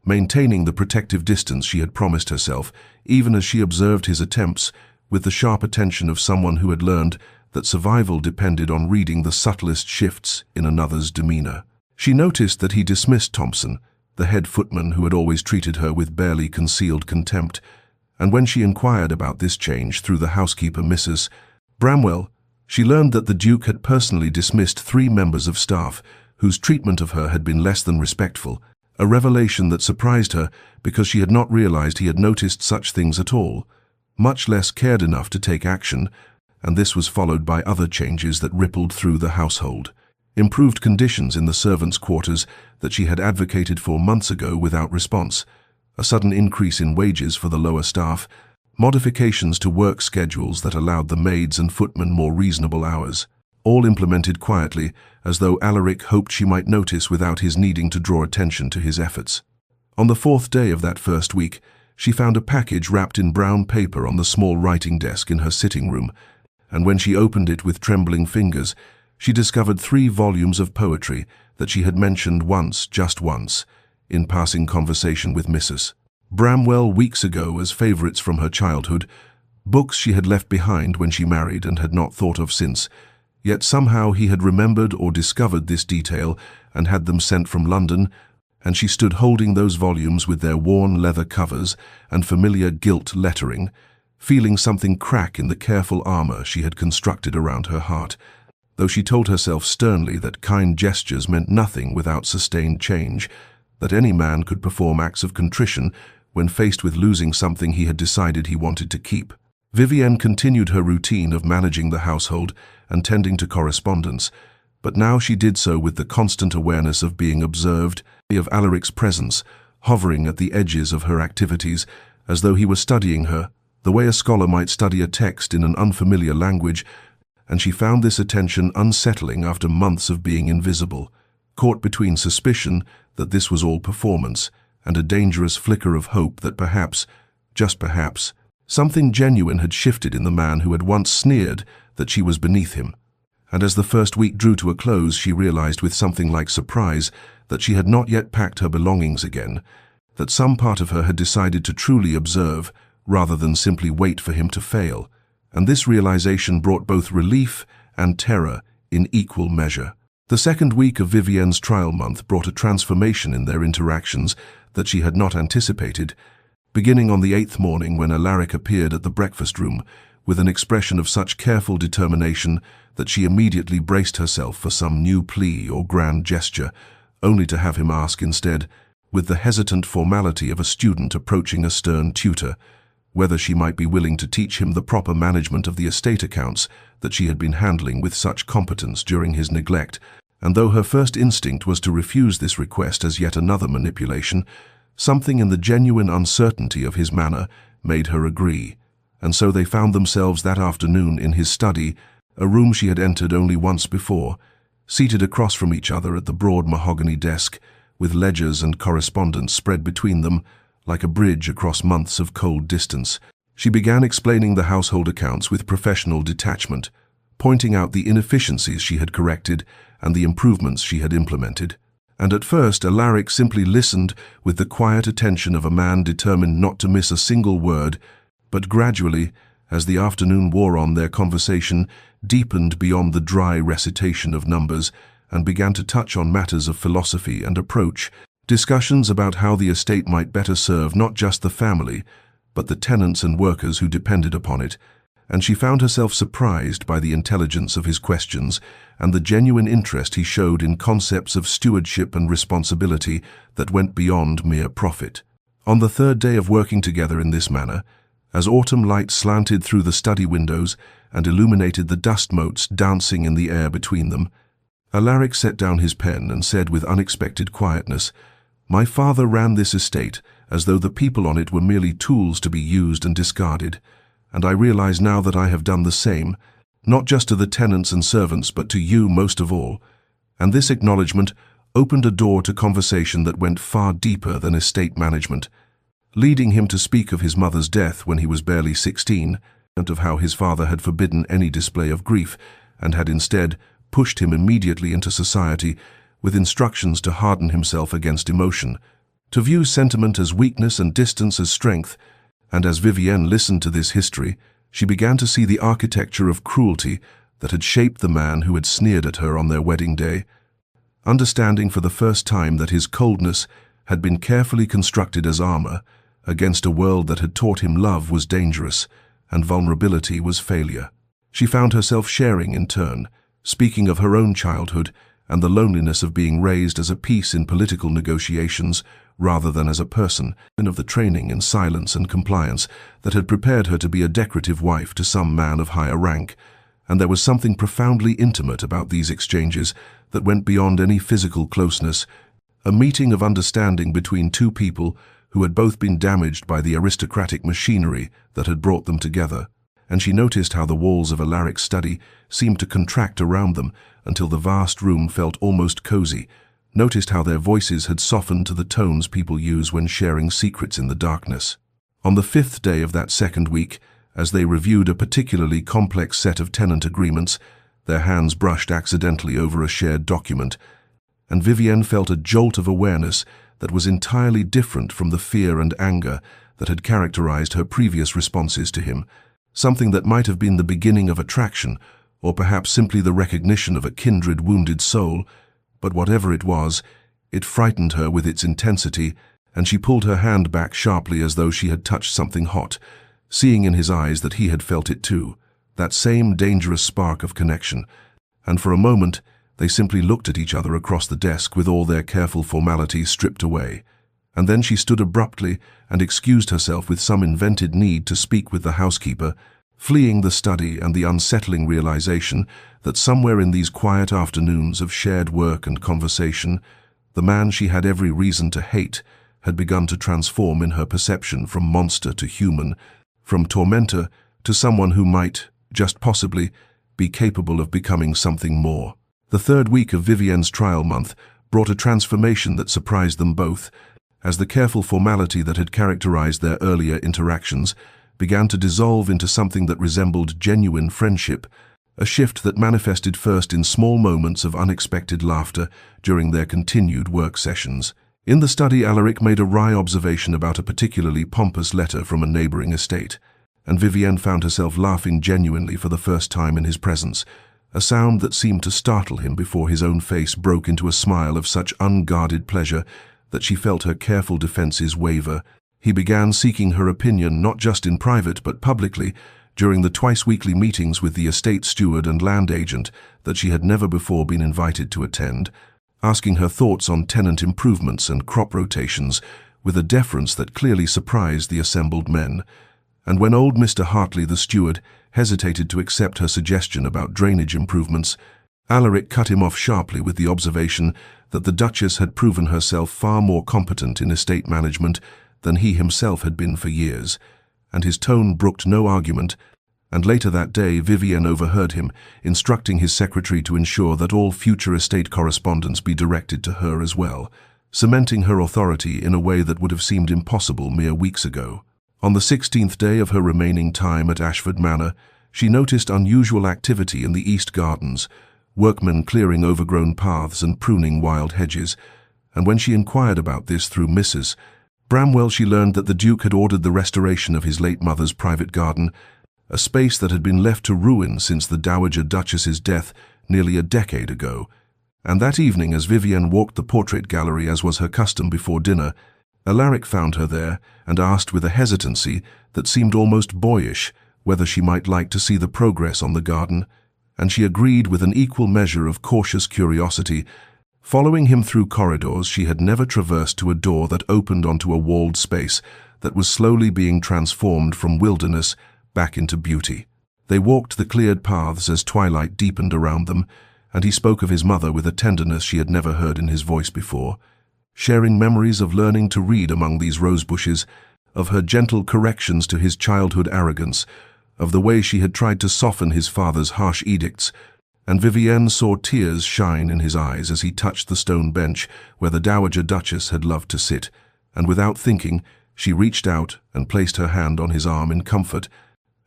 maintaining the protective distance she had promised herself, even as she observed his attempts with the sharp attention of someone who had learned that survival depended on reading the subtlest shifts in another's demeanor. She noticed that he dismissed Thompson, the head footman who had always treated her with barely concealed contempt, and when she inquired about this change through the housekeeper, Mrs. Bramwell, she learned that the Duke had personally dismissed 3 members of staff whose treatment of her had been less than respectful, a revelation that surprised her because she had not realized he had noticed such things at all, much less cared enough to take action, and this was followed by other changes that rippled through the household. Improved conditions in the servants' quarters that she had advocated for months ago without response, a sudden increase in wages for the lower staff, modifications to work schedules that allowed the maids and footmen more reasonable hours, all implemented quietly, as though Alaric hoped she might notice without his needing to draw attention to his efforts. On the 4th day of that first week, she found a package wrapped in brown paper on the small writing desk in her sitting room, and when she opened it with trembling fingers, she discovered 3 volumes of poetry that she had mentioned once, just once, in passing conversation with Mrs. Bramwell weeks ago as favorites from her childhood, books she had left behind when she married and had not thought of since. Yet somehow he had remembered or discovered this detail and had them sent from London, and she stood holding those volumes with their worn leather covers and familiar gilt lettering, feeling something crack in the careful armor she had constructed around her heart, though she told herself sternly that kind gestures meant nothing without sustained change, that any man could perform acts of contrition when faced with losing something he had decided he wanted to keep. Vivienne continued her routine of managing the household and tending to correspondence, but now she did so with the constant awareness of being observed, of Alaric's presence, hovering at the edges of her activities, as though he were studying her, the way a scholar might study a text in an unfamiliar language, and she found this attention unsettling after months of being invisible, caught between suspicion that this was all performance and a dangerous flicker of hope that perhaps, just perhaps, something genuine had shifted in the man who had once sneered that she was beneath him. And as the first week drew to a close, she realized with something like surprise that she had not yet packed her belongings again, that some part of her had decided to truly observe rather than simply wait for him to fail, and this realization brought both relief and terror in equal measure. The second week of Vivienne's trial month brought a transformation in their interactions that she had not anticipated, beginning on the 8th morning when Alaric appeared at the breakfast room with an expression of such careful determination that she immediately braced herself for some new plea or grand gesture, only to have him ask instead, with the hesitant formality of a student approaching a stern tutor, whether she might be willing to teach him the proper management of the estate accounts that she had been handling with such competence during his neglect, and though her first instinct was to refuse this request as yet another manipulation, something in the genuine uncertainty of his manner made her agree, and so they found themselves that afternoon in his study, a room she had entered only once before, seated across from each other at the broad mahogany desk, with ledgers and correspondence spread between them, like a bridge across months of cold distance. She began explaining the household accounts with professional detachment, pointing out the inefficiencies she had corrected and the improvements she had implemented. And at first, Alaric simply listened with the quiet attention of a man determined not to miss a single word, but gradually, as the afternoon wore on, their conversation deepened beyond the dry recitation of numbers and began to touch on matters of philosophy and approach, discussions about how the estate might better serve not just the family, but the tenants and workers who depended upon it, and she found herself surprised by the intelligence of his questions and the genuine interest he showed in concepts of stewardship and responsibility that went beyond mere profit. On the 3rd day of working together in this manner, as autumn light slanted through the study windows and illuminated the dust motes dancing in the air between them, Alaric set down his pen and said with unexpected quietness, "My father ran this estate as though the people on it were merely tools to be used and discarded, and I realize now that I have done the same, not just to the tenants and servants, but to you most of all. And this acknowledgement, opened a door to conversation that went far deeper than estate management, leading him to speak of his mother's death when he was barely 16, and of how his father had forbidden any display of grief and had instead pushed him immediately into society with instructions to harden himself against emotion, to view sentiment as weakness and distance as strength. And as Vivienne listened to this history, she began to see the architecture of cruelty that had shaped the man who had sneered at her on their wedding day, understanding for the first time that his coldness had been carefully constructed as armor against a world that had taught him love was dangerous and vulnerability was failure. She found herself sharing in turn, speaking of her own childhood and the loneliness of being raised as a piece in political negotiations rather than as a person, and of the training in silence and compliance that had prepared her to be a decorative wife to some man of higher rank. And there was something profoundly intimate about these exchanges that went beyond any physical closeness, a meeting of understanding between two people who had both been damaged by the aristocratic machinery that had brought them together. And she noticed how the walls of Alaric's study seemed to contract around them until the vast room felt almost cozy, noticed how their voices had softened to the tones people use when sharing secrets in the darkness. On the 5th day of that second week, as they reviewed a particularly complex set of tenant agreements, their hands brushed accidentally over a shared document, and Vivienne felt a jolt of awareness that was entirely different from the fear and anger that had characterized her previous responses to him, something that might have been the beginning of attraction, or perhaps simply the recognition of a kindred wounded soul. But whatever it was, it frightened her with its intensity, and she pulled her hand back sharply as though she had touched something hot, seeing in his eyes that he had felt it too, that same dangerous spark of connection. And for a moment, they simply looked at each other across the desk with all their careful formalities stripped away. And then she stood abruptly and excused herself with some invented need to speak with the housekeeper, fleeing the study and the unsettling realization that somewhere in these quiet afternoons of shared work and conversation, the man she had every reason to hate had begun to transform in her perception from monster to human, from tormentor to someone who might, just possibly, be capable of becoming something more. The third week of Vivienne's trial month brought a transformation that surprised them both, as the careful formality that had characterized their earlier interactions began to dissolve into something that resembled genuine friendship, a shift that manifested first in small moments of unexpected laughter during their continued work sessions. In the study, Alaric made a wry observation about a particularly pompous letter from a neighboring estate, and Vivienne found herself laughing genuinely for the first time in his presence, a sound that seemed to startle him before his own face broke into a smile of such unguarded pleasure that she felt her careful defenses waver. He began seeking her opinion not just in private but publicly during the twice-weekly meetings with the estate steward and land agent that she had never before been invited to attend, asking her thoughts on tenant improvements and crop rotations with a deference that clearly surprised the assembled men. And when old Mr. Hartley, the steward, hesitated to accept her suggestion about drainage improvements, Alaric cut him off sharply with the observation that the Duchess had proven herself far more competent in estate management than he himself had been for years, and his tone brooked no argument. And later that day, Vivienne overheard him, instructing his secretary to ensure that all future estate correspondence be directed to her as well, cementing her authority in a way that would have seemed impossible mere weeks ago. On the 16th day of her remaining time at Ashford Manor, she noticed unusual activity in the East Gardens, workmen clearing overgrown paths and pruning wild hedges, and when she inquired about this through Mrs. Bramwell, she learned that the Duke had ordered the restoration of his late mother's private garden, a space that had been left to ruin since the Dowager Duchess's death nearly a decade ago. And that evening, as Vivienne walked the portrait gallery as was her custom before dinner, Alaric found her there and asked with a hesitancy that seemed almost boyish whether she might like to see the progress on the garden, and she agreed with an equal measure of cautious curiosity. Following him through corridors she had never traversed to a door that opened onto a walled space that was slowly being transformed from wilderness back into beauty. They walked the cleared paths as twilight deepened around them, and he spoke of his mother with a tenderness she had never heard in his voice before, sharing memories of learning to read among these rose bushes, of her gentle corrections to his childhood arrogance, of the way she had tried to soften his father's harsh edicts, and Vivienne saw tears shine in his eyes as he touched the stone bench where the Dowager Duchess had loved to sit, and without thinking, she reached out and placed her hand on his arm in comfort,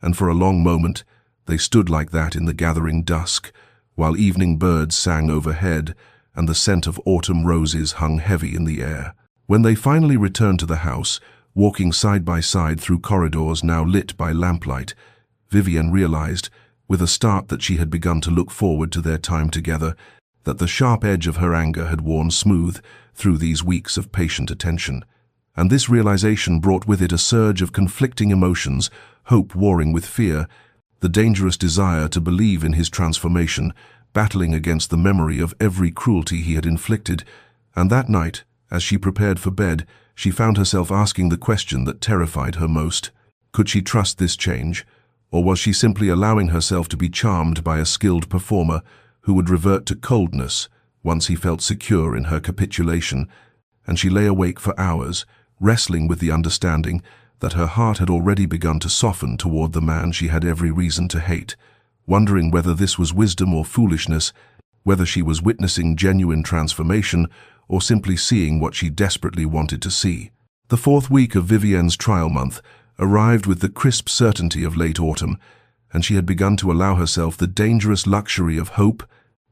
and for a long moment they stood like that in the gathering dusk, while evening birds sang overhead and the scent of autumn roses hung heavy in the air. When they finally returned to the house, walking side by side through corridors now lit by lamplight, Vivienne realized, with a start, that she had begun to look forward to their time together, that the sharp edge of her anger had worn smooth through these weeks of patient attention. And this realization brought with it a surge of conflicting emotions, hope warring with fear, the dangerous desire to believe in his transformation, battling against the memory of every cruelty he had inflicted. And that night, as she prepared for bed, she found herself asking the question that terrified her most. Could she trust this change? Or was she simply allowing herself to be charmed by a skilled performer who would revert to coldness once he felt secure in her capitulation? And she lay awake for hours, wrestling with the understanding that her heart had already begun to soften toward the man she had every reason to hate, wondering whether this was wisdom or foolishness, whether she was witnessing genuine transformation or simply seeing what she desperately wanted to see. The fourth week of Vivienne's trial month arrived with the crisp certainty of late autumn, and she had begun to allow herself the dangerous luxury of hope,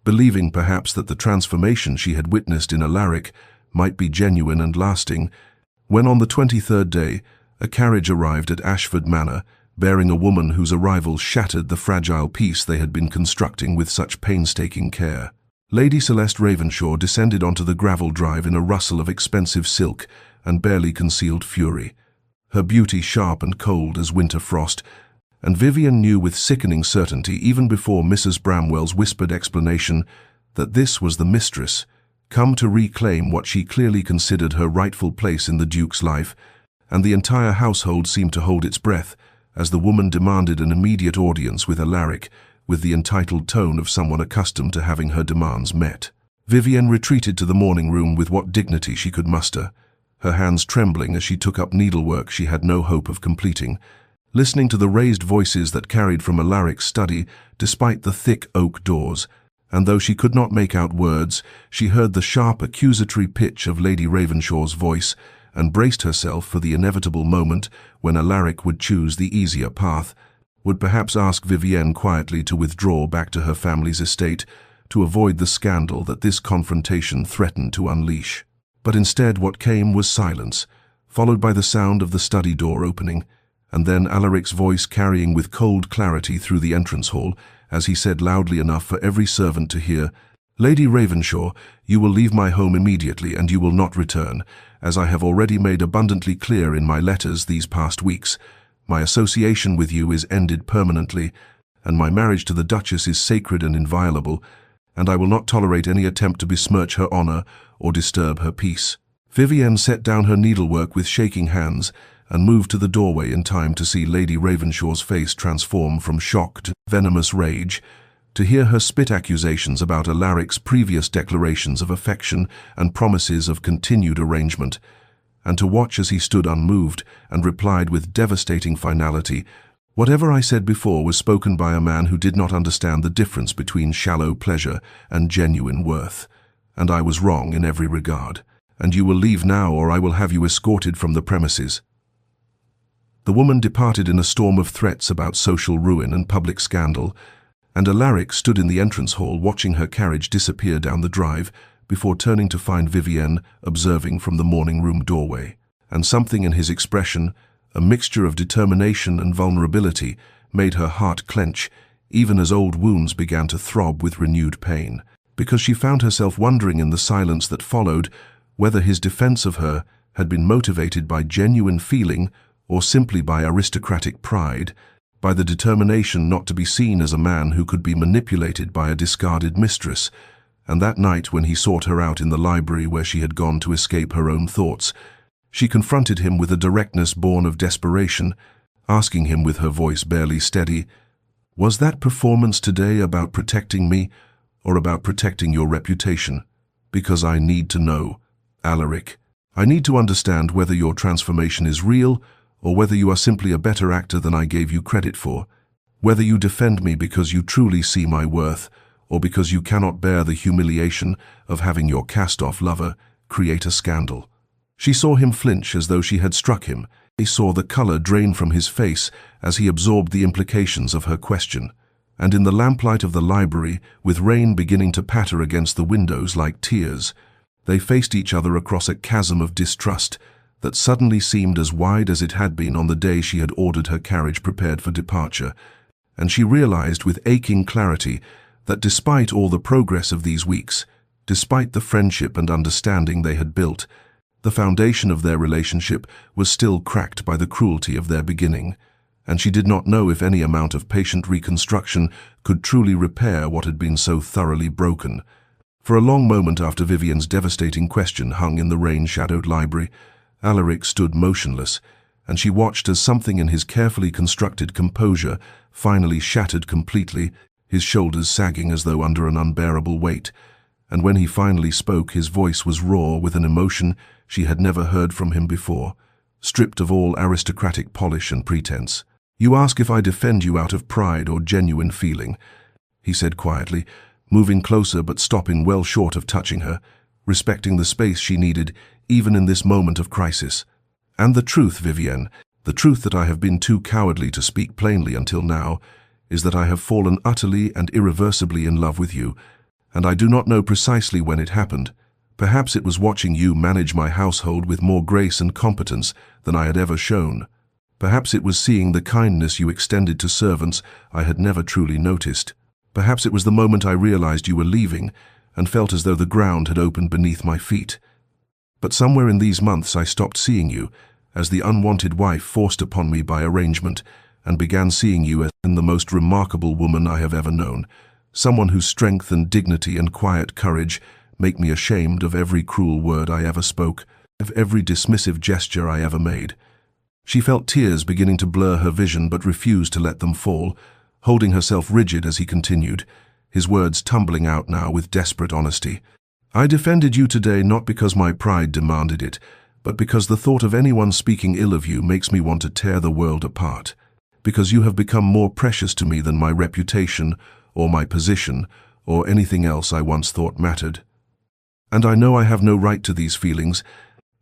believing perhaps that the transformation she had witnessed in Alaric might be genuine and lasting, when on the 23rd day a carriage arrived at Ashford Manor, bearing a woman whose arrival shattered the fragile peace they had been constructing with such painstaking care. Lady Celeste Ravenshaw descended onto the gravel drive in a rustle of expensive silk and barely concealed fury, her beauty sharp and cold as winter frost, and Vivienne knew with sickening certainty, even before Mrs. Bramwell's whispered explanation, that this was the mistress, come to reclaim what she clearly considered her rightful place in the Duke's life, and the entire household seemed to hold its breath as the woman demanded an immediate audience with Alaric, with the entitled tone of someone accustomed to having her demands met. Vivienne retreated to the morning room with what dignity she could muster, her hands trembling as she took up needlework she had no hope of completing, listening to the raised voices that carried from Alaric's study despite the thick oak doors, and though she could not make out words, she heard the sharp accusatory pitch of Lady Ravenshaw's voice and braced herself for the inevitable moment when Alaric would choose the easier path, would perhaps ask Vivienne quietly to withdraw back to her family's estate to avoid the scandal that this confrontation threatened to unleash. But instead what came was silence, followed by the sound of the study door opening, and then Alaric's voice carrying with cold clarity through the entrance hall as he said loudly enough for every servant to hear, "Lady Ravenshaw, you will leave my home immediately and you will not return, as I have already made abundantly clear in my letters these past weeks. My association with you is ended permanently, and my marriage to the Duchess is sacred and inviolable, and I will not tolerate any attempt to besmirch her honor or disturb her peace." Vivienne set down her needlework with shaking hands and moved to the doorway in time to see Lady Ravenshaw's face transform from shock to venomous rage, to hear her spit accusations about Alaric's previous declarations of affection and promises of continued arrangement, and to watch as he stood unmoved and replied with devastating finality, "Whatever I said before was spoken by a man who did not understand the difference between shallow pleasure and genuine worth, and I was wrong in every regard, and you will leave now or I will have you escorted from the premises." The woman departed in a storm of threats about social ruin and public scandal, and Alaric stood in the entrance hall watching her carriage disappear down the drive before turning to find Vivienne observing from the morning room doorway. And something in his expression, a mixture of determination and vulnerability, made her heart clench, even as old wounds began to throb with renewed pain, because she found herself wondering in the silence that followed whether his defense of her had been motivated by genuine feeling or simply by aristocratic pride, by the determination not to be seen as a man who could be manipulated by a discarded mistress. And that night when he sought her out in the library where she had gone to escape her own thoughts, she confronted him with a directness born of desperation, asking him with her voice barely steady, "Was that performance today about protecting me or about protecting your reputation? Because I need to know, Alaric. I need to understand whether your transformation is real or whether you are simply a better actor than I gave you credit for, whether you defend me because you truly see my worth, or because you cannot bear the humiliation of having your cast-off lover create a scandal. She saw him flinch as though she had struck him. He saw the color drain from his face as he absorbed the implications of her question. And in the lamplight of the library, with rain beginning to patter against the windows like tears, they faced each other across a chasm of distrust that suddenly seemed as wide as it had been on the day she had ordered her carriage prepared for departure. And she realized with aching clarity that despite all the progress of these weeks, despite the friendship and understanding they had built, the foundation of their relationship was still cracked by the cruelty of their beginning, and she did not know if any amount of patient reconstruction could truly repair what had been so thoroughly broken. For a long moment after Vivian's devastating question hung in the rain-shadowed library, Alaric stood motionless, and she watched as something in his carefully constructed composure finally shattered completely, his shoulders sagging as though under an unbearable weight. And when he finally spoke, his voice was raw with an emotion she had never heard from him before, stripped of all aristocratic polish and pretense. "You ask if I defend you out of pride or genuine feeling," he said quietly, moving closer but stopping well short of touching her, respecting the space she needed even in this moment of crisis. "And the truth, Vivienne, the truth that I have been too cowardly to speak plainly until now, is that I have fallen utterly and irreversibly in love with you, and I do not know precisely when it happened. Perhaps it was watching you manage my household with more grace and competence than I had ever shown. Perhaps it was seeing the kindness you extended to servants I had never truly noticed. Perhaps it was the moment I realized you were leaving and felt as though the ground had opened beneath my feet. But somewhere in these months I stopped seeing you as the unwanted wife forced upon me by arrangement, and began seeing you as the most remarkable woman I have ever known, someone whose strength and dignity and quiet courage make me ashamed of every cruel word I ever spoke, of every dismissive gesture I ever made." She felt tears beginning to blur her vision but refused to let them fall, holding herself rigid as he continued, his words tumbling out now with desperate honesty. "I defended you today not because my pride demanded it, but because the thought of anyone speaking ill of you makes me want to tear the world apart. Because you have become more precious to me than my reputation, or my position, or anything else I once thought mattered. And I know I have no right to these feelings.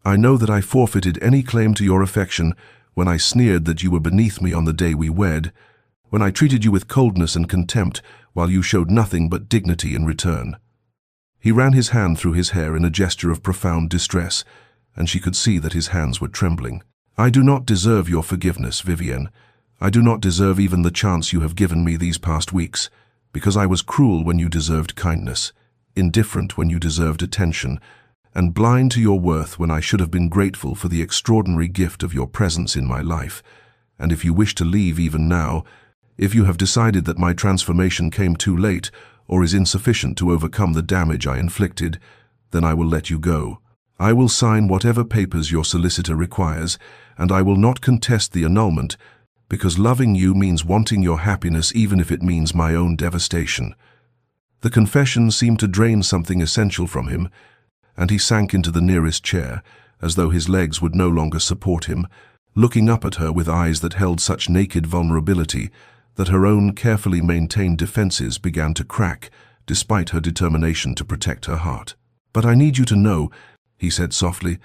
I know that I forfeited any claim to your affection when I sneered that you were beneath me on the day we wed, when I treated you with coldness and contempt while you showed nothing but dignity in return." He ran his hand through his hair in a gesture of profound distress, and she could see that his hands were trembling. "I do not deserve your forgiveness, Vivienne. I do not deserve even the chance you have given me these past weeks, because I was cruel when you deserved kindness, indifferent when you deserved attention, and blind to your worth when I should have been grateful for the extraordinary gift of your presence in my life. And if you wish to leave even now, if you have decided that my transformation came too late or is insufficient to overcome the damage I inflicted, then I will let you go. I will sign whatever papers your solicitor requires, and I will not contest the annulment, because loving you means wanting your happiness even if it means my own devastation." The confession seemed to drain something essential from him, and he sank into the nearest chair, as though his legs would no longer support him, looking up at her with eyes that held such naked vulnerability that her own carefully maintained defenses began to crack, despite her determination to protect her heart. "But I need you to know," he said softly,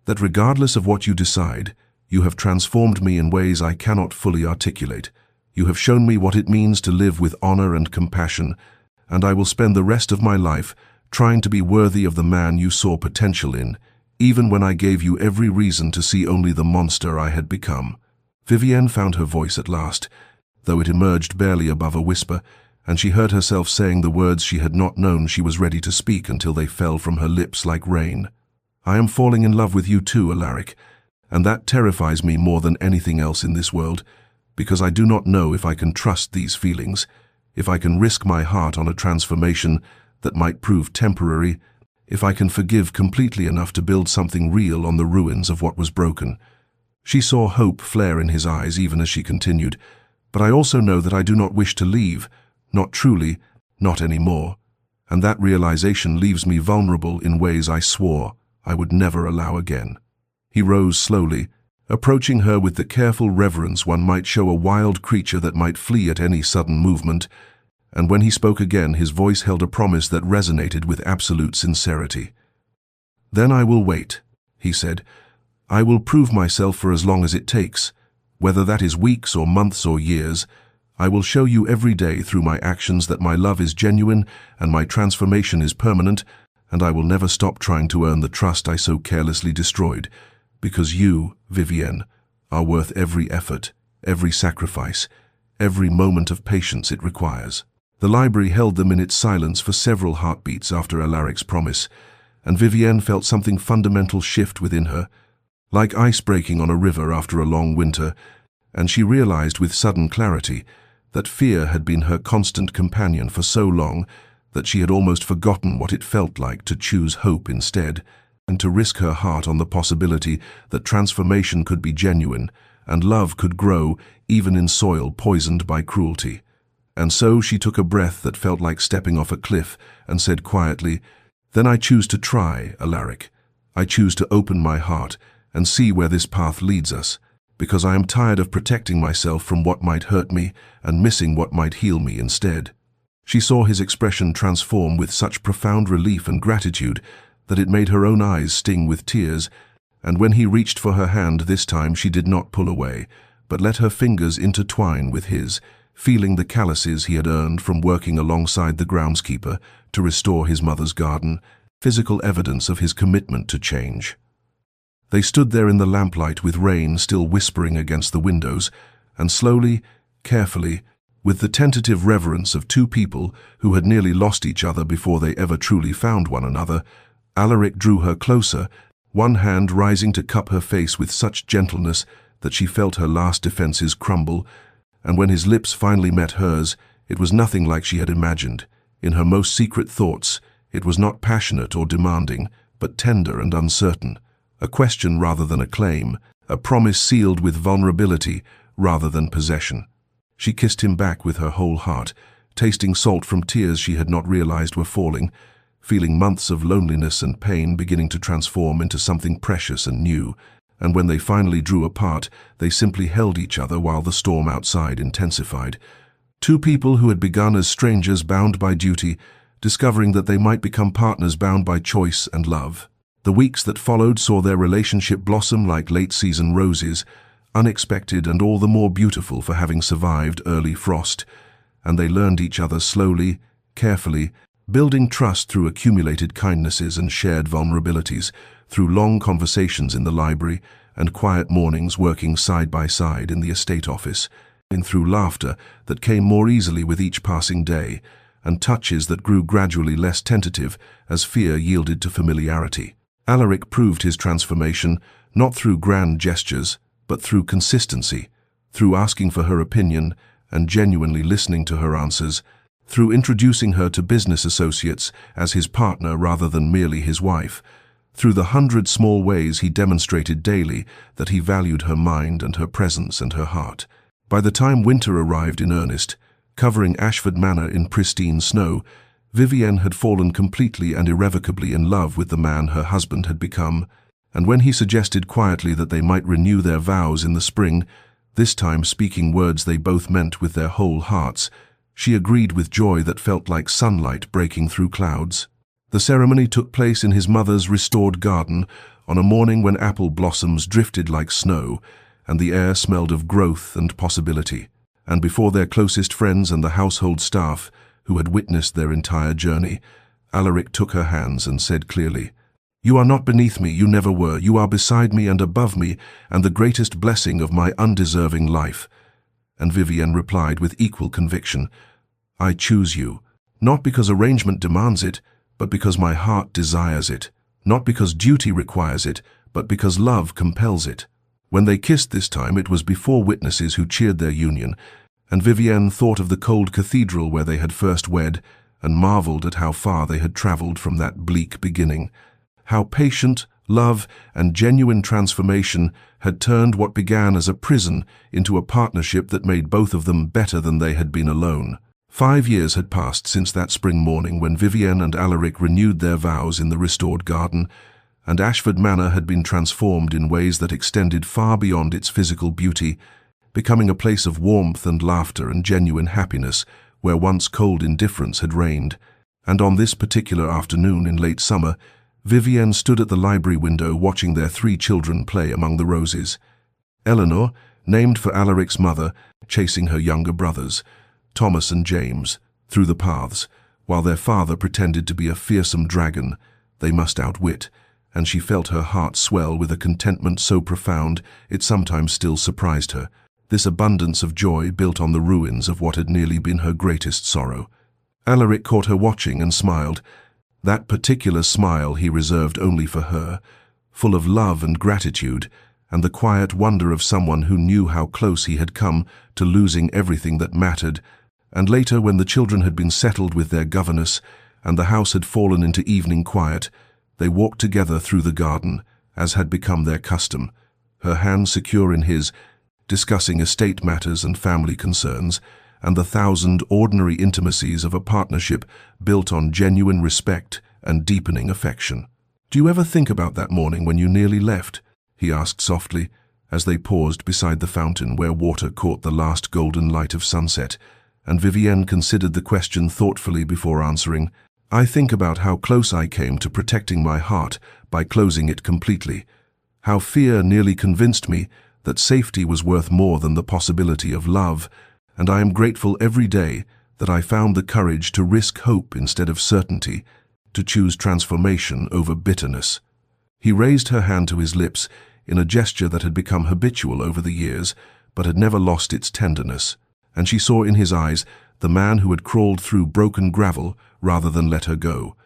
"that regardless of what you decide, you have transformed me in ways I cannot fully articulate. You have shown me what it means to live with honor and compassion, and I will spend the rest of my life trying to be worthy of the man you saw potential in, even when I gave you every reason to see only the monster I had become." Vivienne found her voice at last, though it emerged barely above a whisper, and she heard herself saying the words she had not known she was ready to speak until they fell from her lips like rain. "I am falling in love with you too, Alaric, and that terrifies me more than anything else in this world, because I do not know if I can trust these feelings, if I can risk my heart on a transformation that might prove temporary, if I can forgive completely enough to build something real on the ruins of what was broken." She saw hope flare in his eyes even as she continued, "But I also know that I do not wish to leave, not truly, not anymore, and that realization leaves me vulnerable in ways I swore I would never allow again." He rose slowly, approaching her with the careful reverence one might show a wild creature that might flee at any sudden movement, and when he spoke again, his voice held a promise that resonated with absolute sincerity. "Then I will wait," he said. "I will prove myself for as long as it takes. Whether that is weeks or months or years, I will show you every day through my actions that my love is genuine and my transformation is permanent, and I will never stop trying to earn the trust I so carelessly destroyed, because you, Vivienne, are worth every effort, every sacrifice, every moment of patience it requires." The library held them in its silence for several heartbeats after Alaric's promise, and Vivienne felt something fundamental shift within her, like ice breaking on a river after a long winter, and she realized with sudden clarity that fear had been her constant companion for so long that she had almost forgotten what it felt like to choose hope instead, and to risk her heart on the possibility that transformation could be genuine and love could grow even in soil poisoned by cruelty. And so she took a breath that felt like stepping off a cliff and said quietly, "Then I choose to try, Alaric. I choose to open my heart and see where this path leads us, because I am tired of protecting myself from what might hurt me and missing what might heal me instead." She saw his expression transform with such profound relief and gratitude that it made her own eyes sting with tears, and when he reached for her hand this time she did not pull away, but let her fingers intertwine with his, feeling the calluses he had earned from working alongside the groundskeeper to restore his mother's garden, physical evidence of his commitment to change. They stood there in the lamplight with rain still whispering against the windows, and slowly, carefully, with the tentative reverence of two people who had nearly lost each other before they ever truly found one another, Alaric drew her closer, one hand rising to cup her face with such gentleness that she felt her last defenses crumble, and when his lips finally met hers, it was nothing like she had imagined. In her most secret thoughts, it was not passionate or demanding, but tender and uncertain, a question rather than a claim, a promise sealed with vulnerability rather than possession. She kissed him back with her whole heart, tasting salt from tears she had not realized were falling, feeling months of loneliness and pain beginning to transform into something precious and new, and when they finally drew apart, they simply held each other while the storm outside intensified. Two people who had begun as strangers bound by duty, discovering that they might become partners bound by choice and love. The weeks that followed saw their relationship blossom like late-season roses, unexpected and all the more beautiful for having survived early frost, and they learned each other slowly, carefully, building trust through accumulated kindnesses and shared vulnerabilities, through long conversations in the library and quiet mornings working side by side in the estate office, and through laughter that came more easily with each passing day, and touches that grew gradually less tentative as fear yielded to familiarity. Alaric proved his transformation not through grand gestures, but through consistency, through asking for her opinion and genuinely listening to her answers, through introducing her to business associates as his partner rather than merely his wife, through the 100 small ways he demonstrated daily that he valued her mind and her presence and her heart. By the time winter arrived in earnest, covering Ashford Manor in pristine snow, Vivienne had fallen completely and irrevocably in love with the man her husband had become, and when he suggested quietly that they might renew their vows in the spring, this time speaking words they both meant with their whole hearts, she agreed with joy that felt like sunlight breaking through clouds. The ceremony took place in his mother's restored garden on a morning when apple blossoms drifted like snow and the air smelled of growth and possibility, and before their closest friends and the household staff who had witnessed their entire journey, Alaric took her hands and said clearly, "You are not beneath me, you never were. You are beside me and above me, and the greatest blessing of my undeserving life." And Vivienne replied with equal conviction, "I choose you, not because arrangement demands it, but because my heart desires it, not because duty requires it, but because love compels it." When they kissed this time, it was before witnesses who cheered their union, and Vivienne thought of the cold cathedral where they had first wed, and marveled at how far they had traveled from that bleak beginning, how patient, love, and genuine transformation had turned what began as a prison into a partnership that made both of them better than they had been alone. 5 years had passed since that spring morning when Vivienne and Alaric renewed their vows in the restored garden, and Ashford Manor had been transformed in ways that extended far beyond its physical beauty, becoming a place of warmth and laughter and genuine happiness where once cold indifference had reigned. And on this particular afternoon in late summer, Vivienne stood at the library window watching their 3 children play among the roses. Eleanor, named for Alaric's mother, chasing her younger brothers, Thomas and James, through the paths, while their father pretended to be a fearsome dragon they must outwit, and she felt her heart swell with a contentment so profound it sometimes still surprised her, this abundance of joy built on the ruins of what had nearly been her greatest sorrow. Alaric caught her watching and smiled, that particular smile he reserved only for her, full of love and gratitude, and the quiet wonder of someone who knew how close he had come to losing everything that mattered. And later, when the children had been settled with their governess, and the house had fallen into evening quiet, they walked together through the garden, as had become their custom, her hand secure in his, discussing estate matters and family concerns, and the 1,000 ordinary intimacies of a partnership built on genuine respect and deepening affection. "Do you ever think about that morning when you nearly left?" he asked softly, as they paused beside the fountain where water caught the last golden light of sunset, and Vivienne considered the question thoughtfully before answering. "I think about how close I came to protecting my heart by closing it completely, how fear nearly convinced me that safety was worth more than the possibility of love, and I am grateful every day that I found the courage to risk hope instead of certainty, to choose transformation over bitterness." He raised her hand to his lips in a gesture that had become habitual over the years, but had never lost its tenderness, and she saw in his eyes the man who had crawled through broken gravel rather than let her go,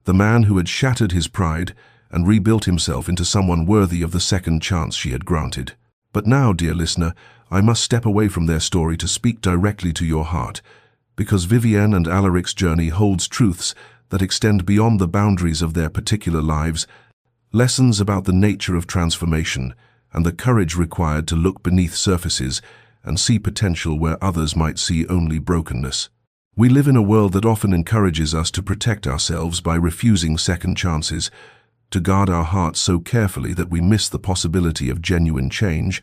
the man who had shattered his pride and rebuilt himself into someone worthy of the second chance she had granted. But now, dear listener, I must step away from their story to speak directly to your heart, because Vivienne and Alaric's journey holds truths that extend beyond the boundaries of their particular lives, lessons about the nature of transformation and the courage required to look beneath surfaces and see potential where others might see only brokenness. We live in a world that often encourages us to protect ourselves by refusing second chances, to guard our hearts so carefully that we miss the possibility of genuine change.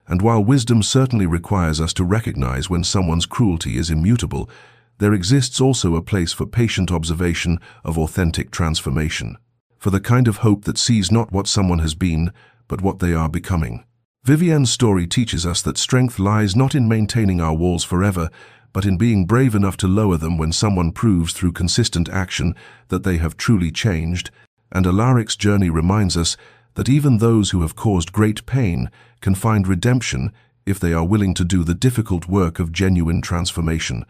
And while wisdom certainly requires us to recognize when someone's cruelty is immutable, there exists also a place for patient observation of authentic transformation, for the kind of hope that sees not what someone has been, but what they are becoming. Vivienne's story teaches us that strength lies not in maintaining our walls forever, but in being brave enough to lower them when someone proves through consistent action that they have truly changed. And Alaric's journey reminds us that even those who have caused great pain can find redemption if they are willing to do the difficult work of genuine transformation,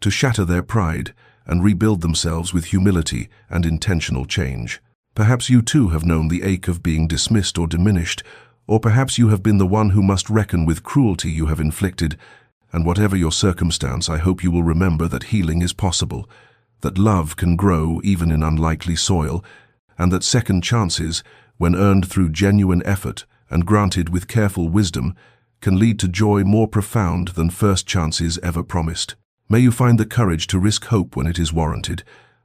to shatter their pride and rebuild themselves with humility and intentional change. Perhaps you too have known the ache of being dismissed or diminished, or perhaps you have been the one who must reckon with cruelty you have inflicted. And whatever your circumstance, I hope you will remember that healing is possible, that love can grow even in unlikely soil, and that second chances, when earned through genuine effort and granted with careful wisdom, can lead to joy more profound than first chances ever promised. May you find the courage to risk hope when it is warranted,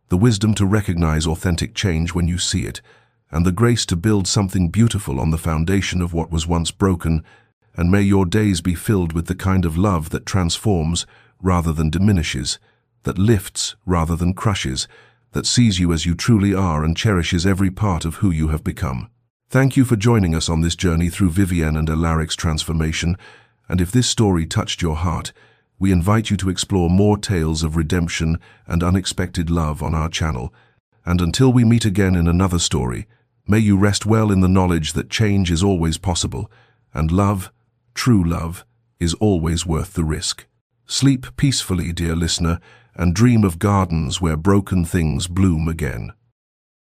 the wisdom to recognize authentic change when you see it, and the grace to build something beautiful on the foundation of what was once broken. And may your days be filled with the kind of love that transforms rather than diminishes, that lifts rather than crushes, that sees you as you truly are and cherishes every part of who you have become. Thank you for joining us on this journey through Vivienne and Alaric's transformation, and if this story touched your heart, we invite you to explore more tales of redemption and unexpected love on our channel. And until we meet again in another story, may you rest well in the knowledge that change is always possible, and love, true love, is always worth the risk. Sleep peacefully, dear listener, and dream of gardens where broken things bloom again.